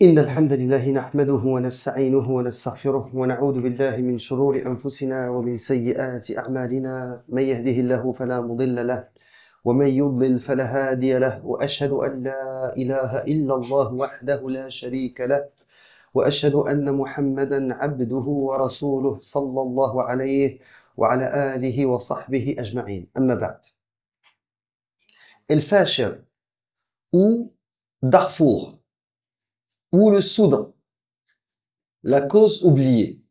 إن الحمد لله نحمده ونستعينه ونستغفره ونعوذ بالله من شرور أنفسنا ومن سيئات أعمالنا من يهده الله فلا مضل له ومن يضلل فلا هادي له وأشهد أن لا إله إلا الله وحده لا شريك له وأشهد أن محمدا عبده ورسوله صلى الله عليه وعلى آله وصحبه أجمعين أما بعد الفاشر ou Darfour ou le Soudan, la cause oubliée.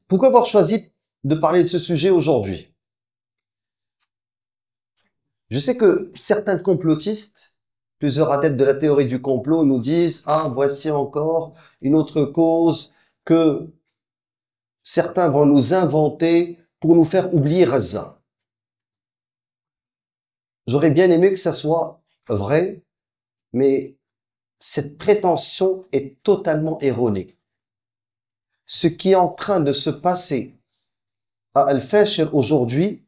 Pourquoi avoir choisi de parler de ce sujet aujourd'hui? Je sais que certains complotistes, plusieurs adeptes de la théorie du complot nous disent « Ah, voici encore une autre cause que certains vont nous inventer pour nous faire oublier Gaza. » J'aurais bien aimé que ça soit vrai, mais cette prétention est totalement erronée. Ce qui est en train de se passer à Al-Fashir aujourd'hui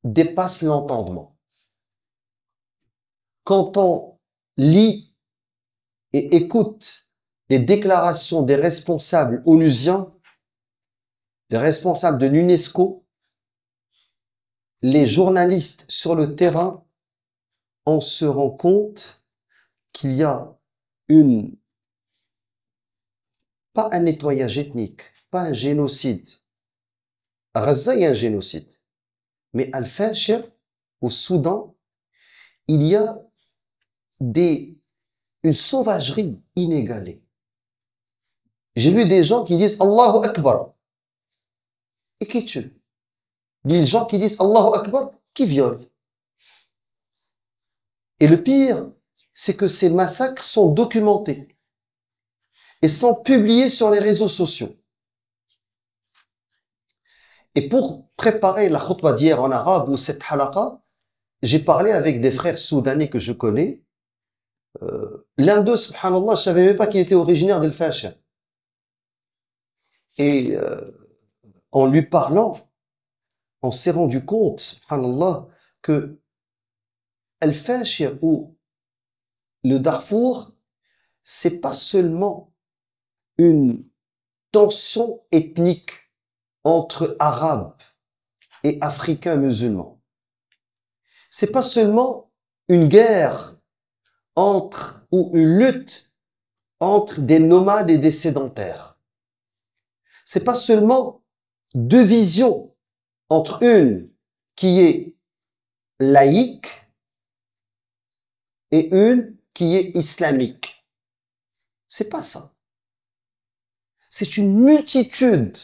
dépasse l'entendement. Quand on lit et écoute les déclarations des responsables onusiens, des responsables de l'UNESCO, les journalistes sur le terrain, on se rend compte qu'il y a pas un nettoyage ethnique, pas un génocide. À Gaza, il y a un génocide. Mais à Al-Fashir, au Soudan, il y a une sauvagerie inégalée. J'ai vu des gens qui disent Allahu Akbar et qui tuent. Des gens qui disent Allahu Akbar qui violent. Et le pire, c'est que ces massacres sont documentés et sont publiés sur les réseaux sociaux. Et pour préparer la khutbah d'hier en arabe ou cette halaqa, j'ai parlé avec des frères soudanais que je connais. L'un d'eux, subhanallah, je savais même pas qu'il était originaire d'Al-Fashir. Et en lui parlant, on s'est rendu compte, subhanallah, que Al-Fashir ou le Darfour, c'est pas seulement une tension ethnique entre Arabes et Africains musulmans. C'est pas seulement une guerre ou une lutte entre des nomades et des sédentaires. C'est pas seulement deux visions entre une qui est laïque et une qui est islamique. C'est pas ça. C'est une multitude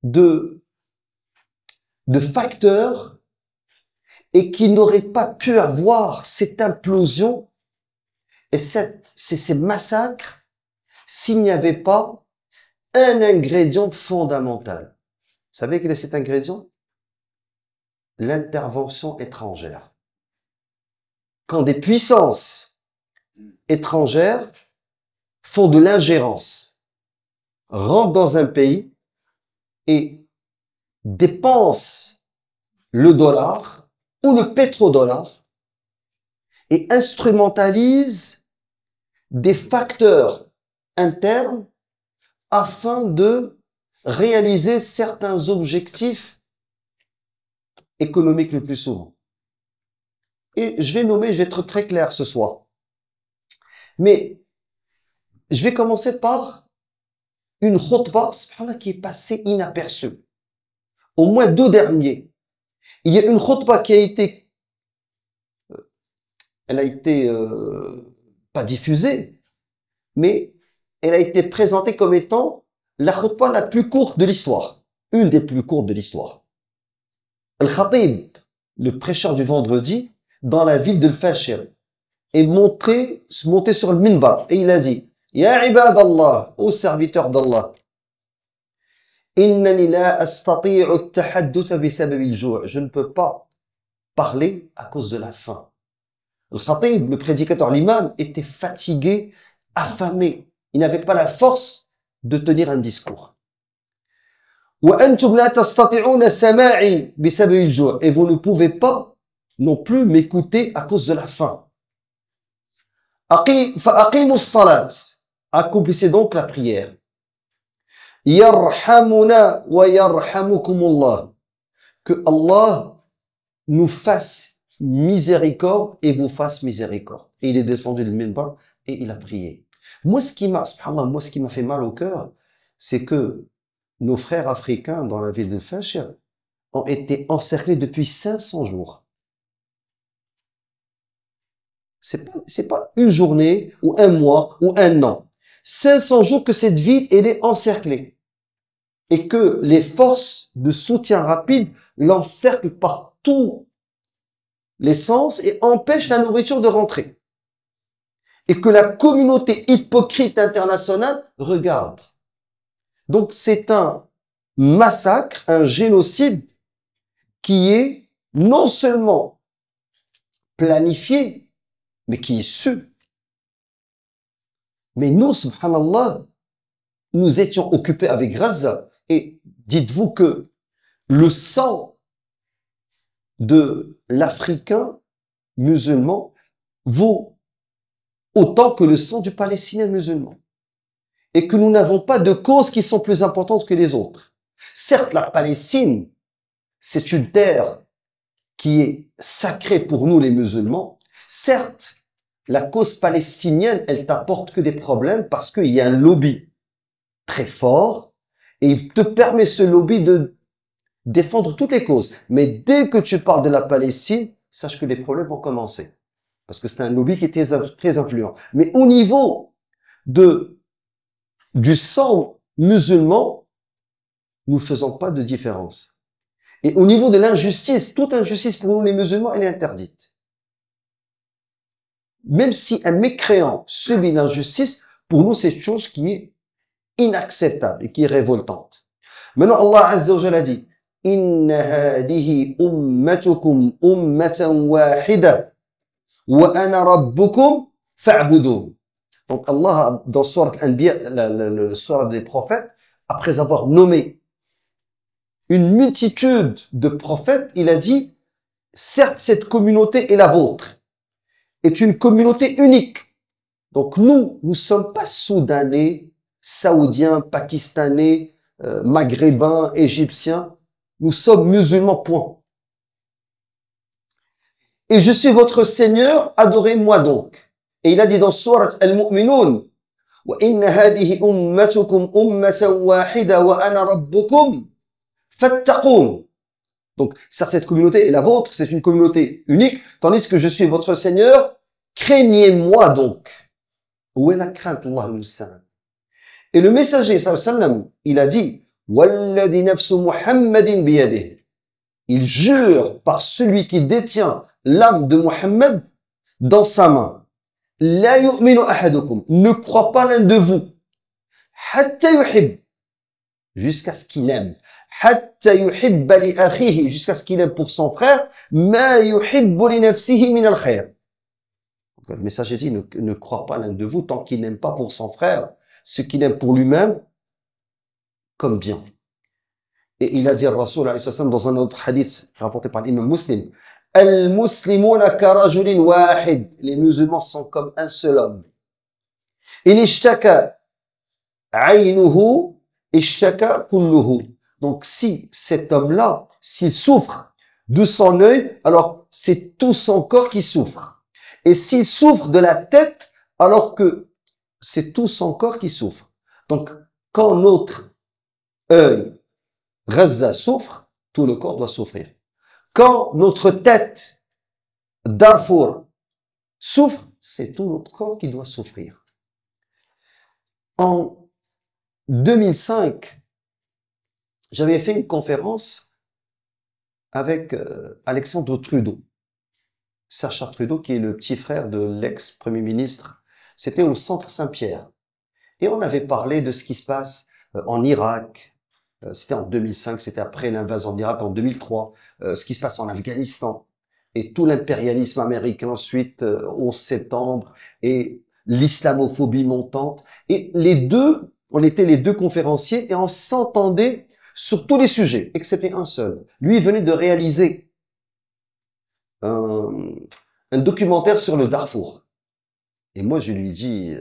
de facteurs et qui n'auraient pas pu avoir cette implosion et ces massacres s'il n'y avait pas un ingrédient fondamental. Vous savez quel est cet ingrédient? L'intervention étrangère. Quand des puissances étrangères font de l'ingérence, rentrent dans un pays et dépensent le dollar ou le pétrodollar et instrumentalisent des facteurs internes afin de réaliser certains objectifs économiques le plus souvent. Et je vais être très clair ce soir. Mais je vais commencer par une khutbah qui est passée inaperçue. Au moins 2 derniers. Il y a une khutbah qui a été, pas diffusée, mais elle a été présentée comme étant la khutbah la plus courte de l'histoire. Une des plus courtes de l'histoire. Al-Khatib, le prêcheur du vendredi, dans la ville de Al-Fashir, est monté sur le minbar et il a dit Ya ibadallah, ô serviteurs d'Allah, innani la astati'u at-tahadduth bisabab al-ju'. Je ne peux pas parler à cause de la faim. Al-Khatib, le prédicateur, l'imam, était fatigué, affamé. Il n'avait pas la force de tenir un discours. Wa antum la tastati'una sama'i bisabab al-ju'. Et vous ne pouvez pas non plus m'écouter à cause de la faim. فأقيموا الصلاة Accomplissez donc la prière. Yarhamuna wa yarhamukumullah. Que Allah nous fasse miséricorde et vous fasse miséricorde. Et il est descendu du minbar et il a prié. Moi, subhanallah, ce qui m'a fait mal au cœur, c'est que nos frères africains dans la ville de Fashir ont été encerclés depuis 500 jours. C'est pas une journée, ou un mois, ou un an. 500 jours que cette ville, elle est encerclée. Et que les forces de soutien rapide l'encerclent par tous les sens et empêchent la nourriture de rentrer. Et que la communauté hypocrite internationale regarde. Donc c'est un massacre, un génocide qui est non seulement planifié, mais qui est su. Mais nous, subhanallah, nous étions occupés avec Gaza. Et dites-vous que le sang de l'Africain musulman vaut autant que le sang du Palestinien musulman. Et que nous n'avons pas de causes qui sont plus importantes que les autres. Certes, la Palestine, c'est une terre qui est sacrée pour nous les musulmans. Certes, la cause palestinienne, elle t'apporte que des problèmes parce qu'il y a un lobby très fort et il te permet ce lobby de défendre toutes les causes. Mais dès que tu parles de la Palestine, sache que les problèmes vont commencer. Parce que c'est un lobby qui est très influent. Mais au niveau du sang musulman, nous ne faisons pas de différence. Et au niveau de l'injustice, toute injustice pour nous les musulmans, elle est interdite. Même si un mécréant subit l'injustice, pour nous c'est une chose qui est inacceptable et qui est révoltante. Maintenant Allah Azza wa Jalla dit Inna hadihi ummatukum ummatan wahida wa ana rabbukum fa'budun. Donc Allah dans Surat Al-Anbiya, le Surat des prophètes, après avoir nommé une multitude de prophètes, il a dit certes cette communauté est la vôtre, est une communauté unique. Donc nous ne sommes pas soudanais, saoudiens, pakistanais, maghrébins, égyptiens. Nous sommes musulmans, point. Et je suis votre Seigneur, adorez-moi donc. Et il a dit dans Surat Al-Mu'minun, وَإِنَّ هَذِهِ أُمَّتُكُمْ أُمَّةً وَاحِدَةً وَأَنَا رَبُّكُمْ فَاتَّقُونَ. Donc, cette communauté est la vôtre, c'est une communauté unique, tandis que je suis votre Seigneur, craignez-moi donc. Où est la crainte, Allah al-Mussalam? Et le messager, sallam, il a dit, وَالَّذِي نَفْسُ مُحَمَّدٍ بِيَدِهِ. Il jure par celui qui détient l'âme de Muhammad dans sa main. La yu'minu ahadukum. Ne croit pas l'un de vous. Hatta yuhib. Jusqu'à ce qu'il aime. Hatta yuhibba li akhihi. Jusqu'à ce qu'il aime pour son frère. Ma yuhibbu li nafsihi min al-khayr. Le messager dit, ne croit pas l'un de vous tant qu'il n'aime pas pour son frère ce qu'il aime pour lui-même comme bien. Et il a dit à Rasul dans un autre hadith rapporté par l'imam Muslim, Al-Muslimuna karajulin wahid. Les musulmans sont comme un seul homme. In ishtaka aynuhu, ishtaka kulluhu. Donc si cet homme-là, s'il souffre de son œil, alors c'est tout son corps qui souffre. Et s'il souffre de la tête, alors que c'est tout son corps qui souffre. Donc quand notre œil Gaza souffre, tout le corps doit souffrir. Quand notre tête, Darfour, souffre, c'est tout notre corps qui doit souffrir. En 2005, j'avais fait une conférence avec Alexandre Trudeau. Sacha Trudeau, qui est le petit frère de l'ex-premier ministre. C'était au Centre Saint-Pierre. Et on avait parlé de ce qui se passe en Irak. C'était en 2005, c'était après l'invasion d'Irak en 2003, ce qui se passe en Afghanistan et tout l'impérialisme américain ensuite, 11 septembre et l'islamophobie montante. Et on était les deux conférenciers et on s'entendait sur tous les sujets, excepté un seul. Lui, il venait de réaliser un documentaire sur le Darfour. Et moi, je lui dis,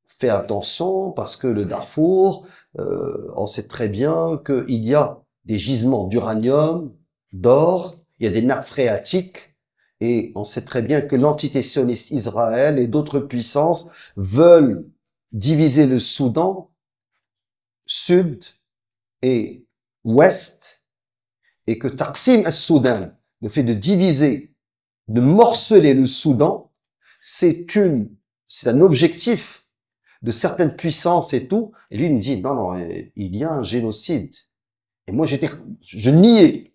fais attention parce que le Darfour, on sait très bien qu'il y a des gisements d'uranium, d'or, il y a des nappes phréatiques, et on sait très bien que l'entité sioniste Israël et d'autres puissances veulent diviser le Soudan, sud et ouest, et que Taqsim al-Soudan, le fait de diviser, de morceler le Soudan, c'est un objectif de certaines puissances et tout. Et lui, il me dit, non, non, il y a un génocide. Et moi, je niais,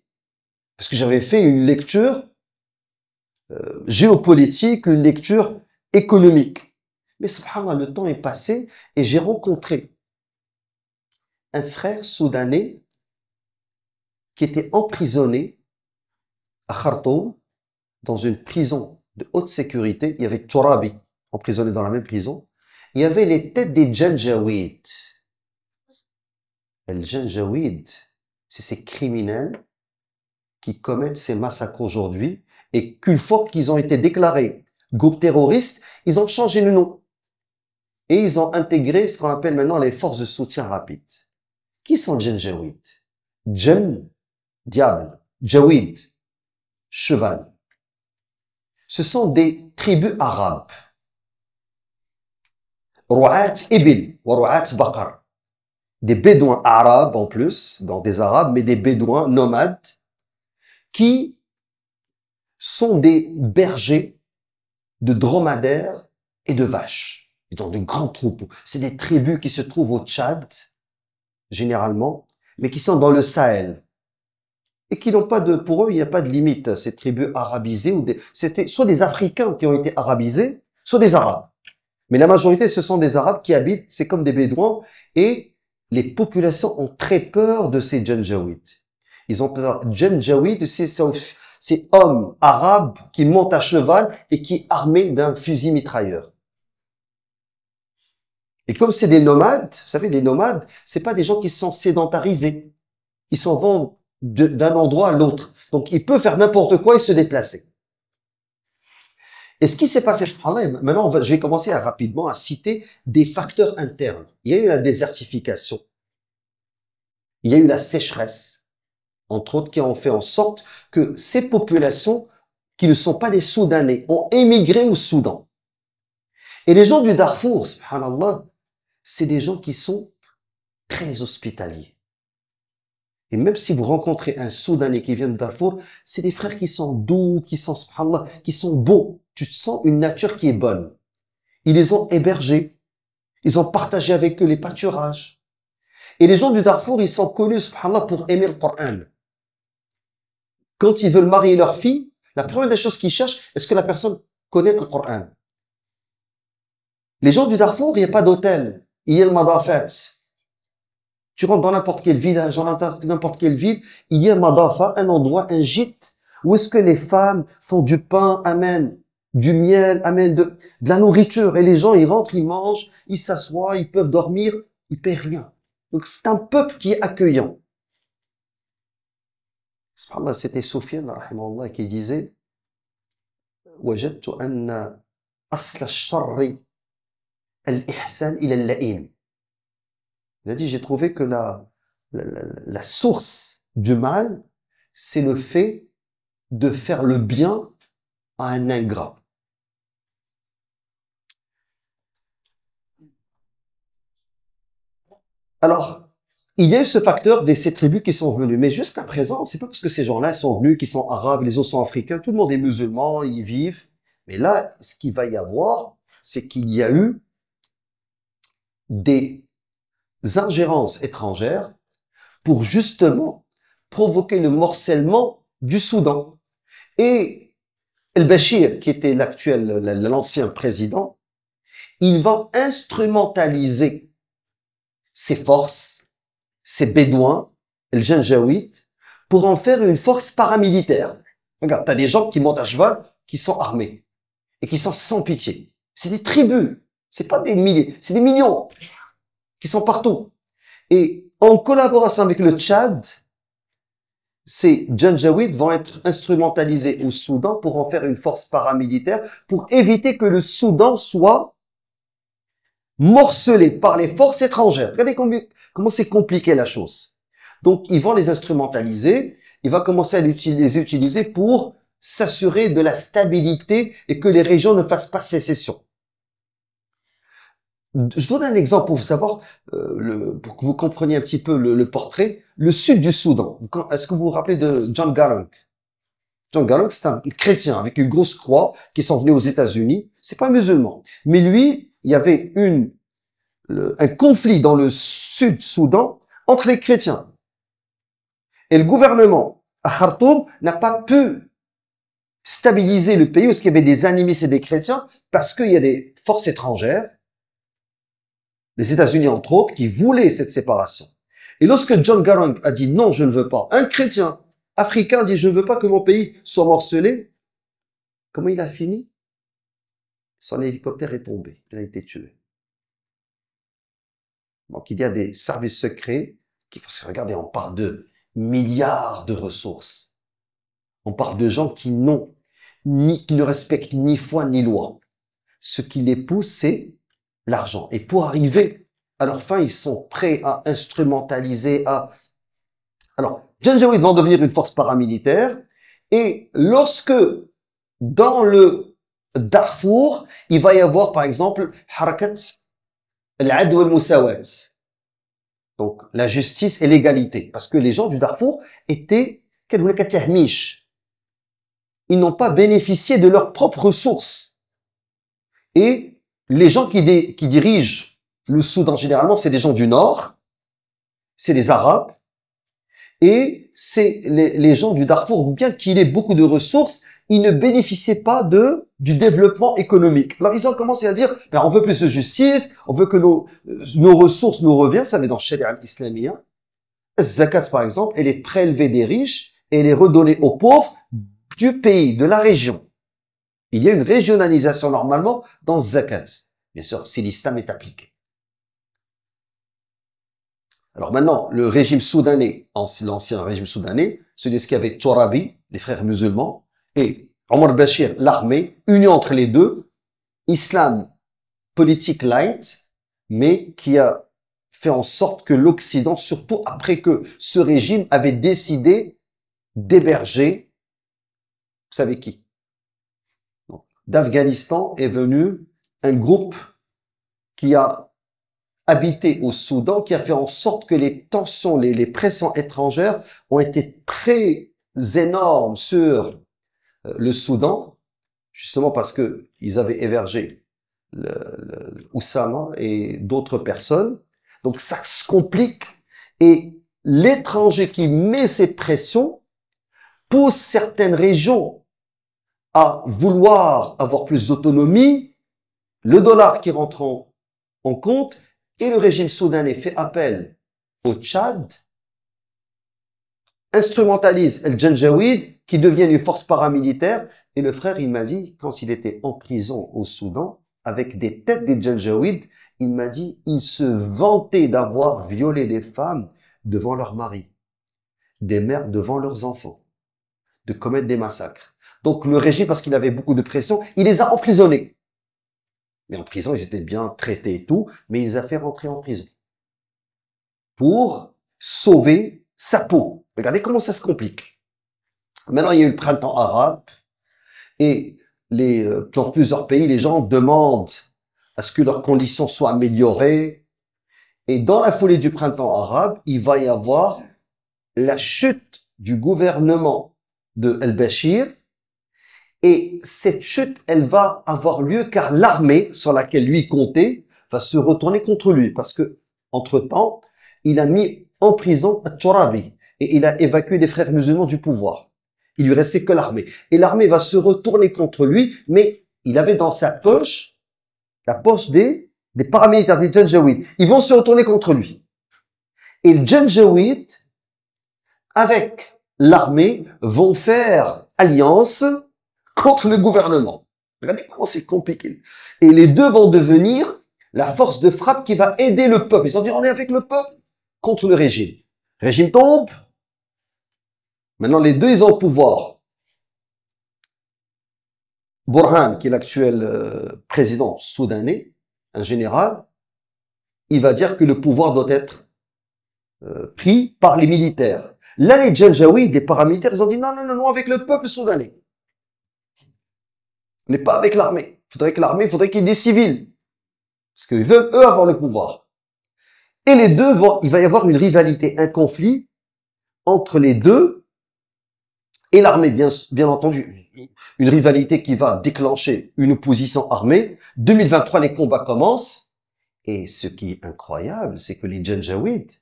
parce que j'avais fait une lecture géopolitique, une lecture économique. Mais subhanallah, le temps est passé et j'ai rencontré un frère soudanais qui était emprisonné à Khartoum, dans une prison de haute sécurité. Il y avait Tourabi, emprisonné dans la même prison. Il y avait les têtes des Janjaouides. Les Janjaouides, c'est ces criminels qui commettent ces massacres aujourd'hui et qu'une fois qu'ils ont été déclarés groupes terroristes, ils ont changé le nom. Et ils ont intégré ce qu'on appelle maintenant les forces de soutien rapide. Qui sont les Janjaouides? Jan, diable. Jawid, cheval. Ce sont des tribus arabes. Ru'at Ibil ou Ru'at Baqar. Des bédouins arabes en plus, donc des arabes, mais des bédouins nomades qui sont des bergers de dromadaires et de vaches. Et dans de grands troupeaux. C'est des tribus qui se trouvent au Tchad, généralement, mais qui sont dans le Sahel. Et qui n'ont pas pour eux, il n'y a pas de limite, ces tribus arabisées c'était soit des Africains qui ont été arabisés, soit des Arabes. Mais la majorité, ce sont des Arabes qui habitent, c'est comme des Bédouins, et les populations ont très peur de ces Janjaouides. Ils ont peur. Janjaouides, c'est hommes arabes qui montent à cheval et qui est armé d'un fusil mitrailleur. Et comme c'est des nomades, vous savez, les nomades, c'est pas des gens qui sont sédentarisés. Ils s'en vont d'un endroit à l'autre. Donc, ils peuvent faire n'importe quoi et se déplacer. Et ce qui s'est passé, maintenant, je vais commencer rapidement à citer des facteurs internes. Il y a eu la désertification. Il y a eu la sécheresse, entre autres, qui ont fait en sorte que ces populations, qui ne sont pas des Soudanais, ont émigré au Soudan. Et les gens du Darfour, subhanallah, c'est des gens qui sont très hospitaliers. Et même si vous rencontrez un Soudanais qui vient de Darfour, c'est des frères qui sont doux, qui sont, subhanallah, qui sont bons. Tu te sens une nature qui est bonne. Ils les ont hébergés. Ils ont partagé avec eux les pâturages. Et les gens du Darfour, ils sont connus, subhanallah, pour aimer le Coran. Quand ils veulent marier leur fille, la première des choses qu'ils cherchent, est-ce que la personne connaît le Coran? Les gens du Darfour, il n'y a pas d'hôtel. Il y a le madafat. Tu rentres dans n'importe quel village, dans n'importe quelle ville, il y a un madafa, un endroit, un gîte, où est-ce que les femmes font du pain, amènent du miel, amènent de la nourriture, et les gens, ils rentrent, ils mangent, ils s'assoient, ils peuvent dormir, ils paient rien. Donc c'est un peuple qui est accueillant. C'était Soufiane, rahimahullah, qui disait, وجدت أن أصل الشر الإحسان إلى اللئيم. Il a dit, j'ai trouvé que la source du mal, c'est le fait de faire le bien à un ingrat. Alors, il y a eu ce facteur de ces tribus qui sont venues. Mais jusqu'à présent, c'est pas parce que ces gens-là sont venus, qu'ils sont arabes, les autres sont africains, tout le monde est musulman, ils vivent. Mais là, ce qu'il va y avoir, c'est qu'il y a eu des ingérences étrangères pour justement provoquer le morcellement du Soudan. Et El-Bashir, qui était l'ancien président, il va instrumentaliser ses forces, ses bédouins, le Janjaouid, pour en faire une force paramilitaire. Regarde, t'as des gens qui montent à cheval, qui sont armés, et qui sont sans pitié. C'est des tribus, c'est pas des milliers, c'est des millions, qui sont partout. Et en collaboration avec le Tchad, ces Janjaouides vont être instrumentalisés au Soudan pour en faire une force paramilitaire, pour éviter que le Soudan soit morcelés par les forces étrangères. Regardez comment c'est compliqué la chose. Donc, ils vont les instrumentaliser, il va commencer à les utiliser pour s'assurer de la stabilité et que les régions ne fassent pas sécession. Je donne un exemple pour vous savoir, pour que vous compreniez un petit peu le portrait. Le sud du Soudan. Est-ce que vous vous rappelez de John Garang? John Garang, c'est un chrétien avec une grosse croix qui sont venus aux États-Unis. C'est pas musulman. Mais lui, il y avait un conflit dans le sud-Soudan entre les chrétiens. Et le gouvernement à Khartoum n'a pas pu stabiliser le pays parce qu'il y avait des animistes et des chrétiens parce qu'il y a des forces étrangères, les États-Unis entre autres, qui voulaient cette séparation. Et lorsque John Garang a dit non, je ne veux pas, un chrétien africain dit je ne veux pas que mon pays soit morcelé, comment il a fini? Son hélicoptère est tombé, il a été tué. Donc il y a des services secrets parce que regardez, on parle de milliards de ressources. On parle de gens qui ne respectent ni foi ni loi. Ce qui les pousse, c'est l'argent. Et pour arriver à leur fin, ils sont prêts à instrumentaliser, Alors, Janjaweed vont devenir une force paramilitaire. Et lorsque, dans le Darfour, il va y avoir, par exemple, Harakat al-Adl wal-Musawat. Donc, la justice et l'égalité. Parce que les gens du Darfour étaient, ils n'ont pas bénéficié de leurs propres ressources. Et les gens qui dirigent le Soudan, généralement, c'est des gens du Nord, c'est les Arabes, et c'est les gens du Darfour, bien qu'il ait beaucoup de ressources, ils ne bénéficiaient pas du développement économique. Alors ils ont commencé à dire, ben, on veut plus de justice, on veut que nos ressources nous reviennent, ça met dans le Sharia islamien. Zakat, par exemple, elle est prélevée des riches et elle est redonnée aux pauvres du pays, de la région. Il y a une régionalisation normalement dans Zakat. Bien sûr, si l'islam est appliqué. Alors maintenant, le régime soudanais, l'ancien régime soudanais, celui qui avait Torabi, les frères musulmans, et Omar Bashir, l'armée, union entre les deux, islam politique light, mais qui a fait en sorte que l'Occident, surtout après que ce régime avait décidé d'héberger, vous savez qui? D'Afghanistan est venu un groupe qui a habité au Soudan, qui a fait en sorte que les tensions, les pressions étrangères ont été très énormes sur le Soudan, justement parce que ils avaient hébergé Oussama et d'autres personnes. Donc ça se complique et l'étranger qui met ces pressions pousse certaines régions à vouloir avoir plus d'autonomie, le dollar qui rentre en compte, et le régime soudanais fait appel au Tchad, instrumentalise El Janjaweed, qui devient une force paramilitaire, et le frère, il m'a dit, quand il était en prison au Soudan, avec des têtes des Janjaweed, il m'a dit, il se vantait d'avoir violé des femmes devant leurs maris, des mères devant leurs enfants, de commettre des massacres. Donc le régime, parce qu'il avait beaucoup de pression, il les a emprisonnés. Mais en prison, ils étaient bien traités et tout, mais il les a fait rentrer en prison. Pour sauver sa peau. Regardez comment ça se complique. Maintenant, il y a eu le printemps arabe, et dans plusieurs pays, les gens demandent à ce que leurs conditions soient améliorées. Et dans la foulée du printemps arabe, il va y avoir la chute du gouvernement de El-Bashir. Et cette chute, elle va avoir lieu car l'armée sur laquelle lui comptait va se retourner contre lui. Parce que, entre-temps, il a mis en prison Torabi et il a évacué les frères musulmans du pouvoir. Il lui restait que l'armée. Et l'armée va se retourner contre lui, mais il avait dans sa poche, la poche des paramilitaires des Janjaweed. Ils vont se retourner contre lui. Et le Janjaweed, avec l'armée, vont faire alliance contre le gouvernement. Regardez comment c'est compliqué. Et les deux vont devenir la force de frappe qui va aider le peuple. Ils vont dire, on est avec le peuple contre le régime. Le régime tombe. Maintenant, les deux, ils ont le pouvoir. Burhan, qui est l'actuel président soudanais, un général, il va dire que le pouvoir doit être pris par les militaires. Là, les Janjaouides, les paramilitaires, ils ont dit non, non, non, non, avec le peuple soudanais. On n'est pas avec l'armée. Il faudrait qu'il y ait des civils. Parce qu'ils veulent, eux, avoir le pouvoir. Et les deux il va y avoir une rivalité, un conflit entre les deux et l'armée, bien entendu. Une rivalité qui va déclencher une opposition armée. 2023, les combats commencent. Et ce qui est incroyable, c'est que les Janjaouides,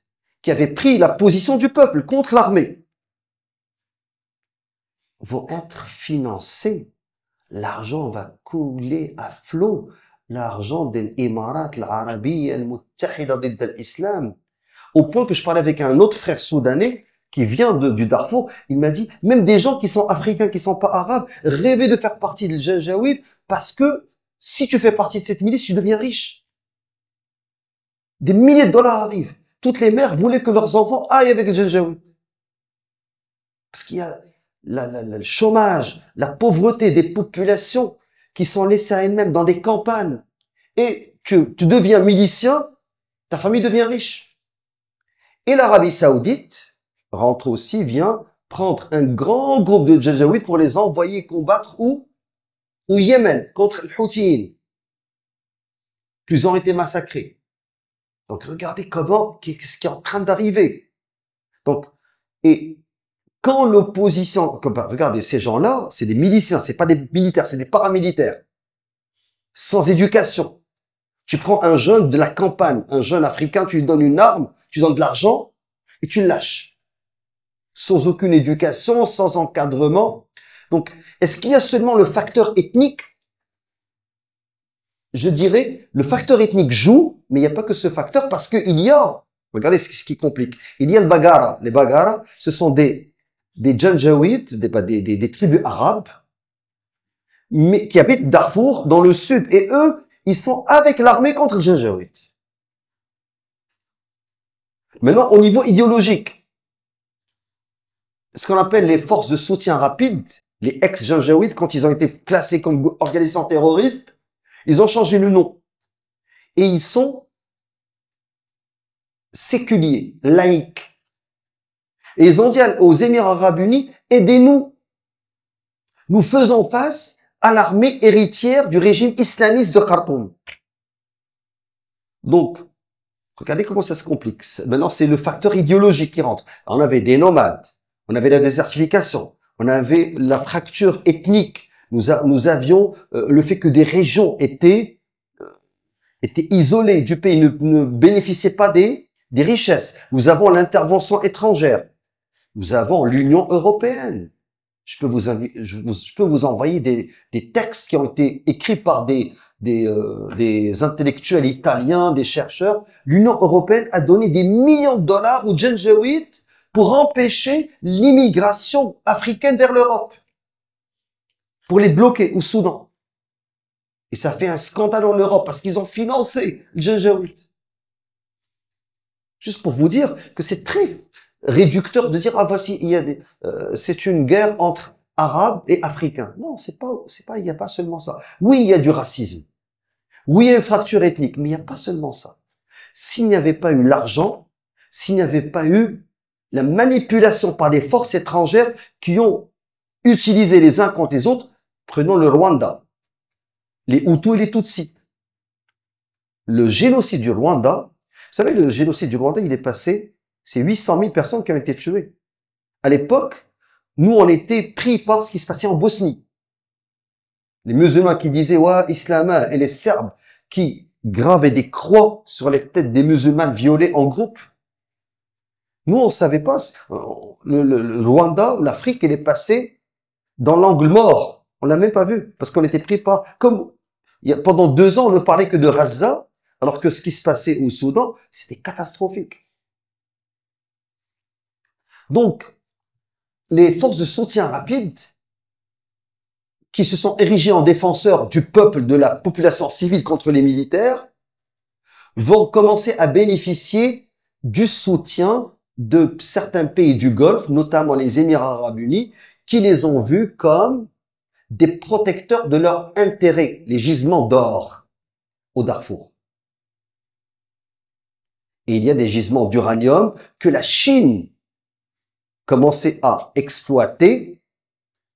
qui avaient pris la position du peuple contre l'armée, vont être financés. L'argent va couler à flot. L'argent des Émirats al-Arabiyya al-Muttahida ضد l'islam. Au point que je parlais avec un autre frère soudanais qui vient du Darfour, il m'a dit, même des gens qui sont africains, qui sont pas arabes, rêvaient de faire partie du Janjaouid parce que si tu fais partie de cette milice, tu deviens riche. Des milliers de dollars arrivent. Toutes les mères voulaient que leurs enfants aillent avec le Janjaouid. Parce qu'il y a le chômage, la pauvreté des populations qui sont laissées à elles-mêmes dans des campagnes. Et tu deviens milicien, ta famille devient riche. Et l'Arabie Saoudite rentre aussi, vient prendre un grand groupe de Janjaouid pour les envoyer combattre où? Au Yémen, contre les Houthis. Ils ont été massacrés. Donc regardez qu'est-ce qui est en train d'arriver. Donc, et quand l'opposition, regardez, ces gens-là, c'est des miliciens, c'est pas des militaires, c'est des paramilitaires. Sans éducation. Tu prends un jeune de la campagne, un jeune africain, tu lui donnes une arme, tu donnes de l'argent, et tu le lâches. Sans aucune éducation, sans encadrement. Donc, est-ce qu'il y a seulement le facteur ethnique? Je dirais, le facteur ethnique joue, mais il n'y a pas que ce facteur parce qu'il y a, regardez ce qui complique, il y a le Bagara. Les Bagara, ce sont des Janjaouides, des tribus arabes, mais qui habitent Darfour, dans le sud. Et eux, ils sont avec l'armée contre les Janjaouides. Maintenant, au niveau idéologique, ce qu'on appelle les forces de soutien rapide, les ex-Janjaouides, quand ils ont été classés comme organisation terroriste, ils ont changé le nom. Et ils sont séculiers, laïcs. Et ils ont dit aux Émirats arabes unis, aidez-nous. Nous faisons face à l'armée héritière du régime islamiste de Khartoum. Donc, regardez comment ça se complique. Maintenant, c'est le facteur idéologique qui rentre. On avait des nomades, on avait la désertification, on avait la fracture ethnique. Nous avions le fait que des régions étaient isolées du pays, ne bénéficiaient pas des richesses. Nous avons l'intervention étrangère. Nous avons l'Union européenne. Je peux vous envoyer des textes qui ont été écrits par des intellectuels italiens, des chercheurs. L'Union européenne a donné des millions de dollars aux Janjaouides pour empêcher l'immigration africaine vers l'Europe. Pour les bloquer au Soudan. Et ça fait un scandale en Europe parce qu'ils ont financé le Janjaouid. Juste pour vous dire que c'est très réducteur de dire ah voici c'est une guerre entre arabes et africains. Non, il n'y a pas seulement ça. Oui, il y a du racisme. Oui, il y a une fracture ethnique, mais il n'y a pas seulement ça. S'il n'y avait pas eu l'argent, s'il n'y avait pas eu la manipulation par des forces étrangères qui ont utilisé les uns contre les autres, prenons le Rwanda, les Hutus et les Tutsis. Le génocide du Rwanda, vous savez, le génocide du Rwanda, il est passé, c'est 800 000 personnes qui ont été tuées. À l'époque, nous, on était pris par ce qui se passait en Bosnie. Les musulmans qui disaient, ouais, Islama, et les Serbes qui gravaient des croix sur les têtes des musulmans violés en groupe. Nous, on savait pas, le Rwanda, l'Afrique, elle est passée dans l'angle mort. On l'a même pas vu, parce qu'on était pris par, pendant 2 ans, on ne parlait que de Gaza, alors que ce qui se passait au Soudan, c'était catastrophique. Donc, les forces de soutien rapide, qui se sont érigées en défenseurs du peuple, de la population civile contre les militaires, vont commencer à bénéficier du soutien de certains pays du Golfe, notamment les Émirats arabes unis, qui les ont vus comme des protecteurs de leurs intérêts, les gisements d'or au Darfour. Et il y a des gisements d'uranium que la Chine commençait à exploiter.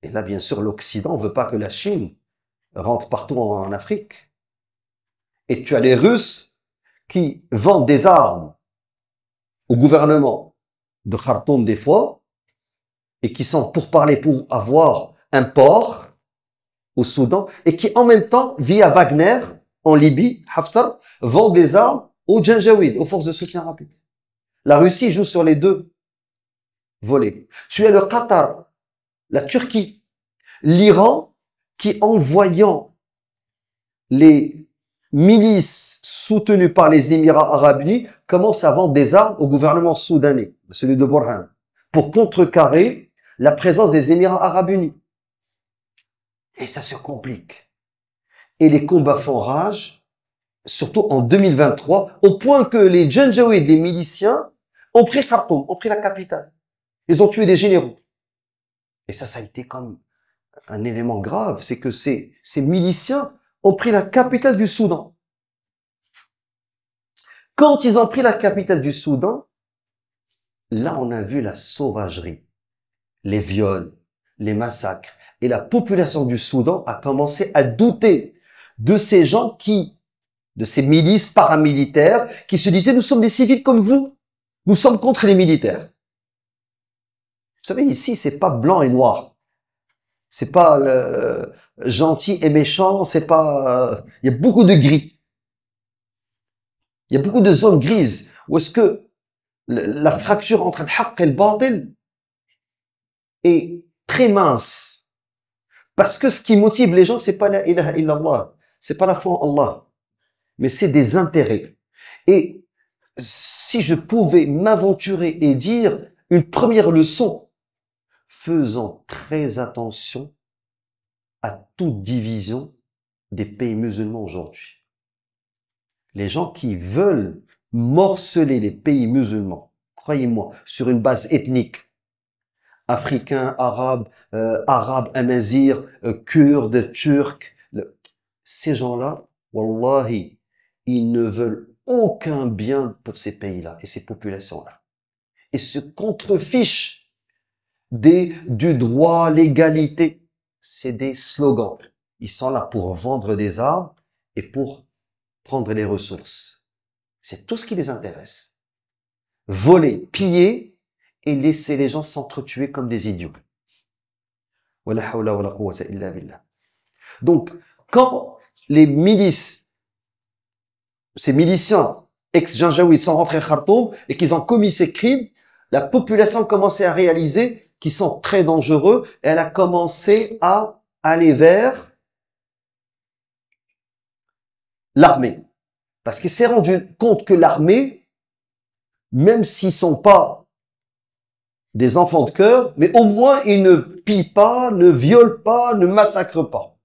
Et là, bien sûr, l'Occident ne veut pas que la Chine rentre partout en Afrique. Et tu as les Russes qui vendent des armes au gouvernement de Khartoum des fois, et qui sont pour parler pour avoir un port au Soudan, et qui en même temps, via Wagner, en Libye, Haftar, vend des armes aux Janjaouid, aux forces de soutien rapide. La Russie joue sur les deux volets. Tu as le Qatar, la Turquie, l'Iran, qui envoyant les milices soutenues par les Émirats arabes unis, commence à vendre des armes au gouvernement soudanais, celui de Burhan, pour contrecarrer la présence des Émirats arabes unis. Et ça se complique. Et les combats font rage, surtout en 2023, au point que les Janjaouid, les miliciens, ont pris Khartoum, ont pris la capitale. Ils ont tué des généraux. Et ça a été comme un élément grave, c'est que ces miliciens ont pris la capitale du Soudan. Quand ils ont pris la capitale du Soudan, là on a vu la sauvagerie, les viols, les massacres. Et la population du Soudan a commencé à douter de ces gens de ces milices paramilitaires qui se disaient, nous sommes des civils comme vous, nous sommes contre les militaires. Vous savez, ici, c'est pas blanc et noir. C'est pas gentil et méchant, c'est pas... il y a beaucoup de gris. Il y a beaucoup de zones grises où est-ce que la fracture entre le haqq et le batil est très mince. Parce que ce qui motive les gens, c'est pas la ilaha illallah, c'est pas la foi en Allah, mais c'est des intérêts. Et si je pouvais m'aventurer et dire une première leçon, faisons très attention à toute division des pays musulmans aujourd'hui. Les gens qui veulent morceler les pays musulmans, croyez-moi, sur une base ethnique, africains, arabes, amazirs, kurdes, turcs, ces gens-là, wallahi, ils ne veulent aucun bien pour ces pays-là et ces populations-là. Et se contrefichent du droit, l'égalité. C'est des slogans. Ils sont là pour vendre des armes et pour prendre les ressources. C'est tout ce qui les intéresse. Voler, piller et laisser les gens s'entretuer comme des idiots. Wala hawla wala quwwata illa billah. Donc, quand les milices, ces miliciens ex-Janjaouid sont rentrés à Khartoum et qu'ils ont commis ces crimes, la population a commencé à réaliser qu'ils sont très dangereux et elle a commencé à aller vers l'armée. Parce qu'il s'est rendu compte que l'armée, même s'ils sont pas des enfants de cœur, mais au moins ils ne pillent pas, ne violent pas, ne massacrent pas.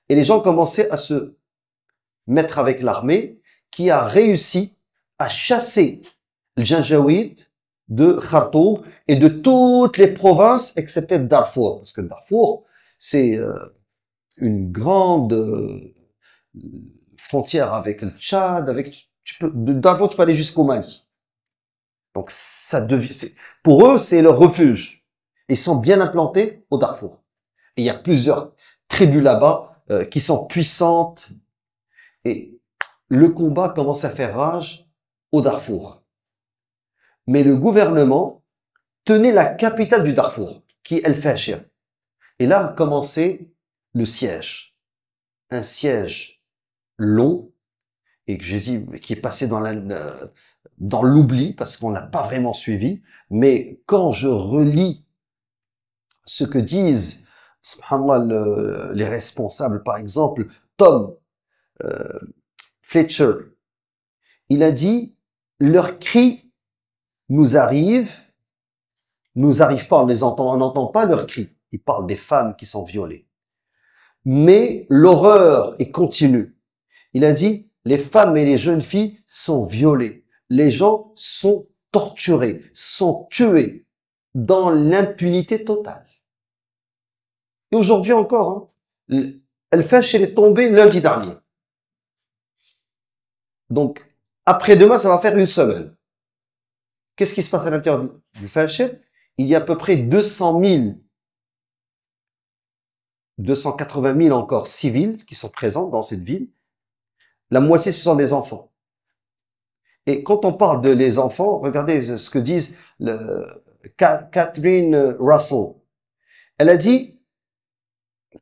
Et les gens commençaient à se mettre avec l'armée qui a réussi à chasser le Janjaouid de Khartoum et de toutes les provinces excepté Darfour. Parce que Darfour, c'est une grande frontière avec le Tchad, de Darfour, tu peux aller jusqu'au Mali. Donc, pour eux, c'est leur refuge. Ils sont bien implantés au Darfour. Et il y a plusieurs tribus là-bas qui sont puissantes. Et le combat commence à faire rage au Darfour. Mais le gouvernement tenait la capitale du Darfour, qui est El Fashir. Et là a commencé le siège. Un siège long, et que j'ai dit, qui est passé dans l'oubli, parce qu'on n'a pas vraiment suivi. Mais quand je relis ce que disent, subhanallah, les responsables, par exemple, Tom Fletcher, il a dit, leurs cris nous arrivent pas, on n'entend pas leurs cris. Il parle des femmes qui sont violées. Mais l'horreur est continue. Il a dit, les femmes et les jeunes filles sont violées. Les gens sont torturés, sont tués dans l'impunité totale. Et aujourd'hui encore, El Fashir est tombé lundi dernier. Donc, Après-demain, ça va faire une semaine. Qu'est-ce qui se passe à l'intérieur du Fashir? Il y a à peu près 200 000, 280 000 encore civils qui sont présents dans cette ville. La moitié, ce sont des enfants. Et quand on parle de les enfants, regardez ce que disent Catherine Russell. Elle a dit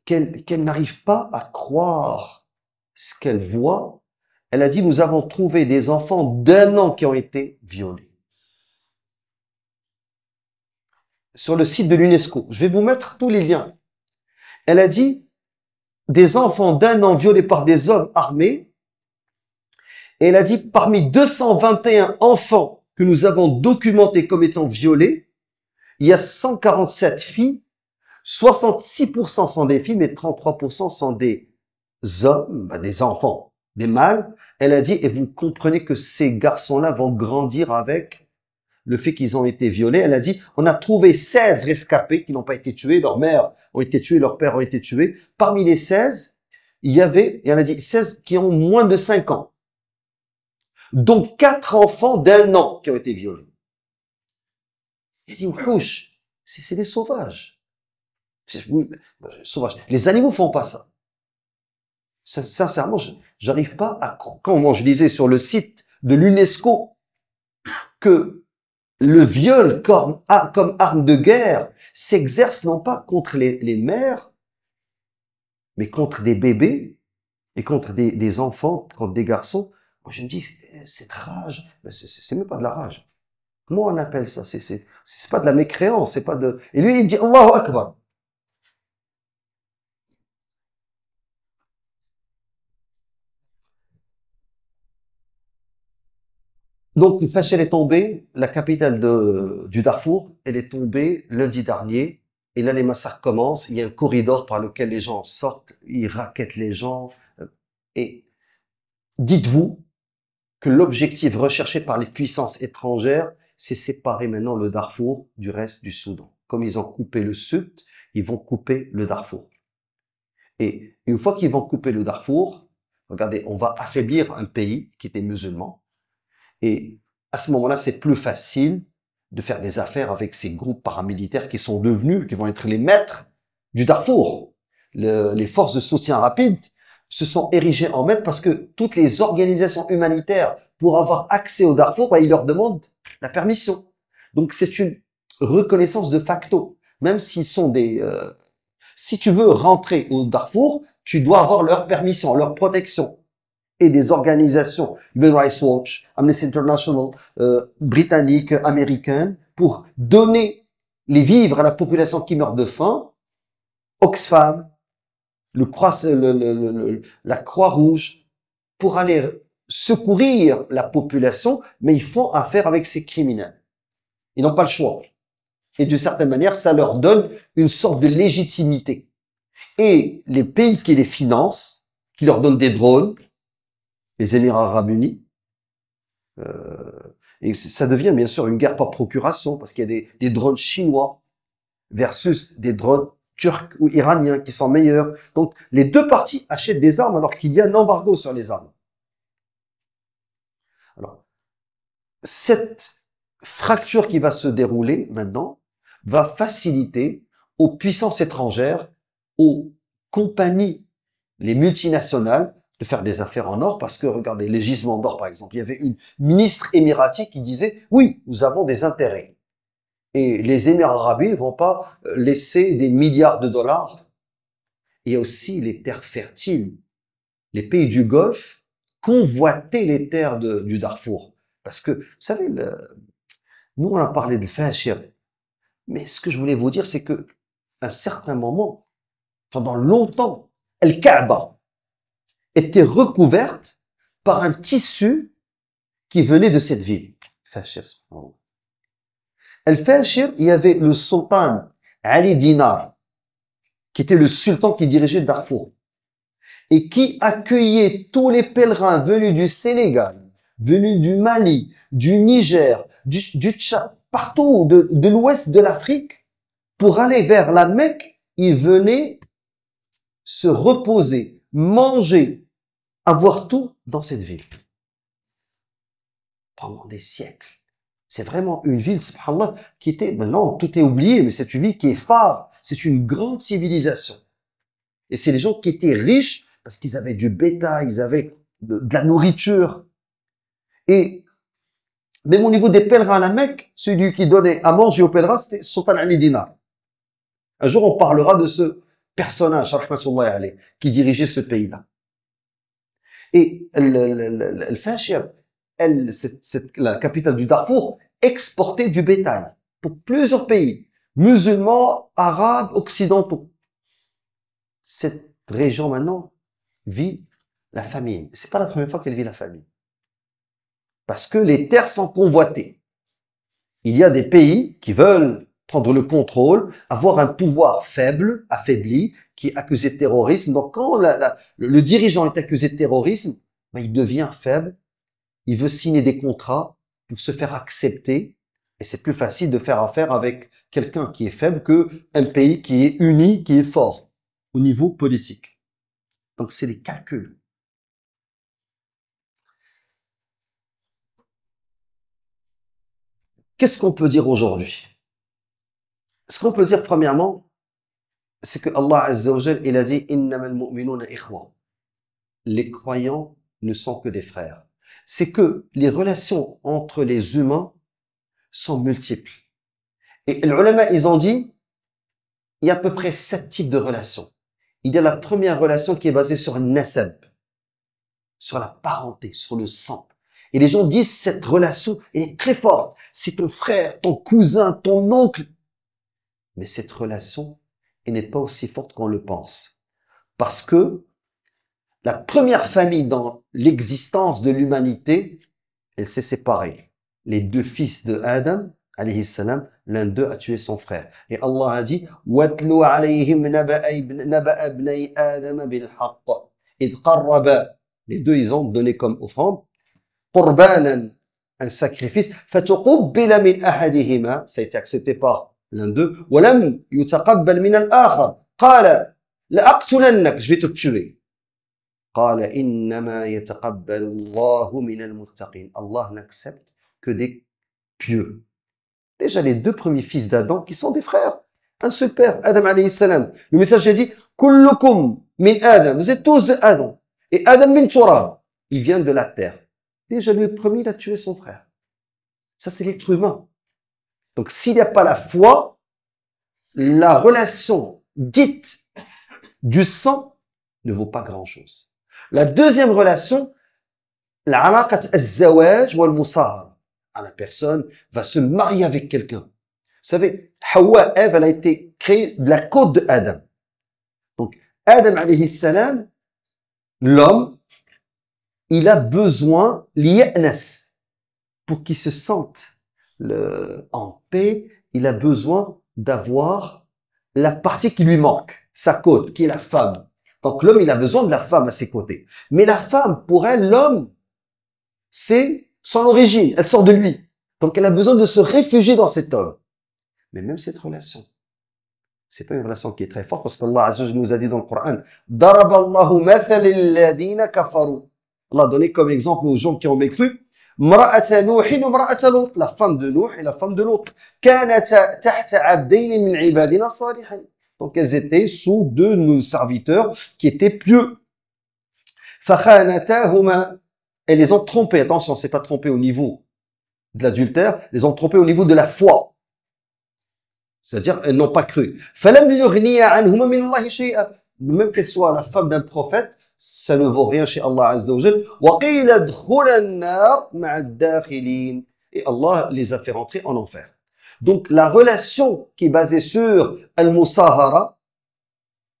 qu'elle n'arrive pas à croire ce qu'elle voit. Elle a dit, nous avons trouvé des enfants d'1 an qui ont été violés. Sur le site de l'UNESCO. Je vais vous mettre tous les liens. Elle a dit, des enfants d'1 an violés par des hommes armés. Et elle a dit, parmi 221 enfants que nous avons documentés comme étant violés, il y a 147 filles, 66% sont des filles, mais 33% sont des hommes, des enfants, des mâles. Elle a dit, et vous comprenez que ces garçons-là vont grandir avec le fait qu'ils ont été violés. Elle a dit, on a trouvé 16 rescapés qui n'ont pas été tués, leurs mères ont été tuées, leurs pères ont été tués. Parmi les 16, il y avait, et elle a dit, 16 qui ont moins de 5 ans. Donc 4 enfants d'1 an qui ont été violés. Il dit, ouch, c'est des sauvages. Sauvages. Les animaux font pas ça. Sincèrement, j'arrive pas à croire. Quand je lisais sur le site de l'UNESCO que le viol comme arme de guerre s'exerce non pas contre les mères, mais contre des bébés et contre des enfants, contre des garçons. Moi, je me dis, cette rage, c'est même pas de la rage. Comment on appelle ça? C'est pas de la mécréance, c'est pas de... Et lui, il dit, Allahu Akbar. Donc, Fachel est tombée, la capitale du Darfour, elle est tombée lundi dernier. Et là, les massacres commencent. Il y a un corridor par lequel les gens sortent, ils raquettent les gens. Et dites-vous que l'objectif recherché par les puissances étrangères, c'est séparer maintenant le Darfour du reste du Soudan. Comme ils ont coupé le Sud, ils vont couper le Darfour. Et une fois qu'ils vont couper le Darfour, regardez, on va affaiblir un pays qui était musulman. Et à ce moment-là, c'est plus facile de faire des affaires avec ces groupes paramilitaires qui sont devenus, qui vont être les maîtres du Darfour. Les forces de soutien rapide se sont érigées en maîtres parce que toutes les organisations humanitaires, pour avoir accès au Darfour, ils leur demandent la permission. Donc c'est une reconnaissance de facto. Même s'ils sont si tu veux rentrer au Darfour, tu dois avoir leur permission, leur protection. Et des organisations, Human Rights Watch, Amnesty International, britanniques, américaines, pour donner les vivres à la population qui meurt de faim, Oxfam, la Croix-Rouge, pour aller secourir la population, mais ils font affaire avec ces criminels. Ils n'ont pas le choix. Et d'une certaine manière, ça leur donne une sorte de légitimité. Et les pays qui les financent, qui leur donnent des drones, les Émirats Arabes Unis, et ça devient bien sûr une guerre par procuration, parce qu'il y a des drones chinois versus des drones turcs ou iraniens qui sont meilleurs. Donc les deux parties achètent des armes alors qu'il y a un embargo sur les armes. Alors, cette fracture qui va se dérouler maintenant va faciliter aux puissances étrangères, aux compagnies, les multinationales, de faire des affaires en or, parce que, regardez, les gisements d'or, par exemple, il y avait une ministre émiratique qui disait, oui, nous avons des intérêts. Et les Émirats arabes ne vont pas laisser des milliards de dollars. Il y a aussi les terres fertiles. Les pays du Golfe convoitaient les terres du Darfour. Parce que, vous savez, nous, on a parlé de Fashir. Mais ce que je voulais vous dire, c'est que, à un certain moment, pendant longtemps, Al-Kaaba était recouverte par un tissu qui venait de cette ville. Fashir. Al-Fashir, il y avait le sultan Ali Dinar, qui était le sultan qui dirigeait Darfour, et qui accueillait tous les pèlerins venus du Sénégal, venus du Mali, du Niger, du Tchad, partout de l'ouest de l'Afrique, pour aller vers la Mecque. Ils venaient se reposer, manger, avoir tout dans cette ville. pendant des siècles. C'est vraiment une ville, subhanallah, qui était, maintenant tout est oublié, mais c'est une ville qui est phare. C'est une grande civilisation. Et c'est les gens qui étaient riches parce qu'ils avaient du bétail, ils avaient de la nourriture. Et même au niveau des pèlerins à la Mecque, celui qui donnait à manger aux pèlerins, c'était Sultan Ali Dinar. Un jour, on parlera de ce personnage, rahmatullahi alayh, qui dirigeait ce pays-là. Et le Fashir, la capitale du Darfour, exportait du bétail pour plusieurs pays, musulmans, arabes, occidentaux. Cette région maintenant vit la famine. C'est pas la première fois qu'elle vit la famine. Parce que les terres sont convoitées. Il y a des pays qui veulent prendre le contrôle, avoir un pouvoir faible, affaibli, qui est accusé de terrorisme. Donc quand le dirigeant est accusé de terrorisme, ben, il devient faible, il veut signer des contrats pour se faire accepter, et c'est plus facile de faire affaire avec quelqu'un qui est faible qu'un pays qui est uni, qui est fort au niveau politique. Donc c'est les calculs. Qu'est-ce qu'on peut dire aujourd'hui? Ce qu'on peut dire premièrement, c'est que Allah Azza wa Jal, il a dit innamal mu'minuna ikhwa. Les croyants ne sont que des frères. C'est que les relations entre les humains sont multiples. Et les ulama, ils ont dit, il y a à peu près 7 types de relations. Il y a la première relation qui est basée sur un nasab, sur la parenté, sur le sang. Et les gens disent, cette relation, elle est très forte. C'est ton frère, ton cousin, ton oncle. Mais cette relation, elle n'est pas aussi forte qu'on le pense. Parce que la première famille dans l'existence de l'humanité, elle s'est séparée. Les deux fils de Adam, alayhi salam, l'un d'eux a tué son frère. Et Allah a dit, وَاتْلُ عَلَيْهِمْ نَبَأَ ابْنَيْ آدَمَ بِالْحَقِّ إِذْ قَرَّبَا. Les deux, ils ont donné comme offrande قُرْبَانًا, un sacrifice, فَتُقُبِّلَ مِنْ أَحَدِهِمَا, ça a été accepté par l'un d'eux, وَلَمْ يُتَقَبَّلْ مِنَ الْآخَرِ قَالَ لَأَقْتُلَنَّكَ, je vais te tuer. قال إنما يتقبل الله من المتقين. Allah n'accepte que des pieux. Déjà les deux premiers fils d'Adam qui sont des frères, un seul père, Adam alayhi salam. Le message a dit كلكم من Adam, vous êtes tous de Adam. Et Adam min turab, il vient de la terre. Déjà le premier il a tué son frère. Ça c'est l'être humain. Donc s'il n'y a pas la foi, la relation dite du sang ne vaut pas grand-chose. La deuxième relation, la alaqat az-zawaj wal musahara. La personne va se marier avec quelqu'un. Vous savez, Hawa, Ève, elle a été créée de la côte de Adam. Donc, Adam alayhi salam, l'homme, il a besoin, l'ya'nas, pour qu'il se sente en paix, il a besoin d'avoir la partie qui lui manque, sa côte, qui est la femme. Donc l'homme, il a besoin de la femme à ses côtés. Mais la femme, pour elle, l'homme, c'est son origine, elle sort de lui. Donc elle a besoin de se réfugier dans cet homme. Mais même cette relation, c'est pas une relation qui est très forte, parce qu'Allah Azza wa Jalla nous a dit dans le Coran, ضرب الله مثل الذين كفروا. Allah a donné comme exemple aux gens qui ont mécru, امرأة نوح وامرأة لوط, la femme de Nuh et la femme de l'autre. كانتا تحت عبدين من عبادنا الصالحين. Donc elles étaient sous deux de nos serviteurs qui étaient pieux. فخانتاهما, elles les ont trompés. Attention, c'est pas trompé au niveau de l'adultère, elles les ont trompés au niveau de la foi. C'est-à-dire, elles n'ont pas cru. فلم يغنيا عنهما من الله شيئا. Même qu'elle soit la femme d'un prophète, ça ne vaut rien chez Allah Azza wa Jal. وقيل ادخلا النار مع الداخلين. Et Allah les a fait rentrer en enfer. Donc, la relation qui est basée sur al-musahara,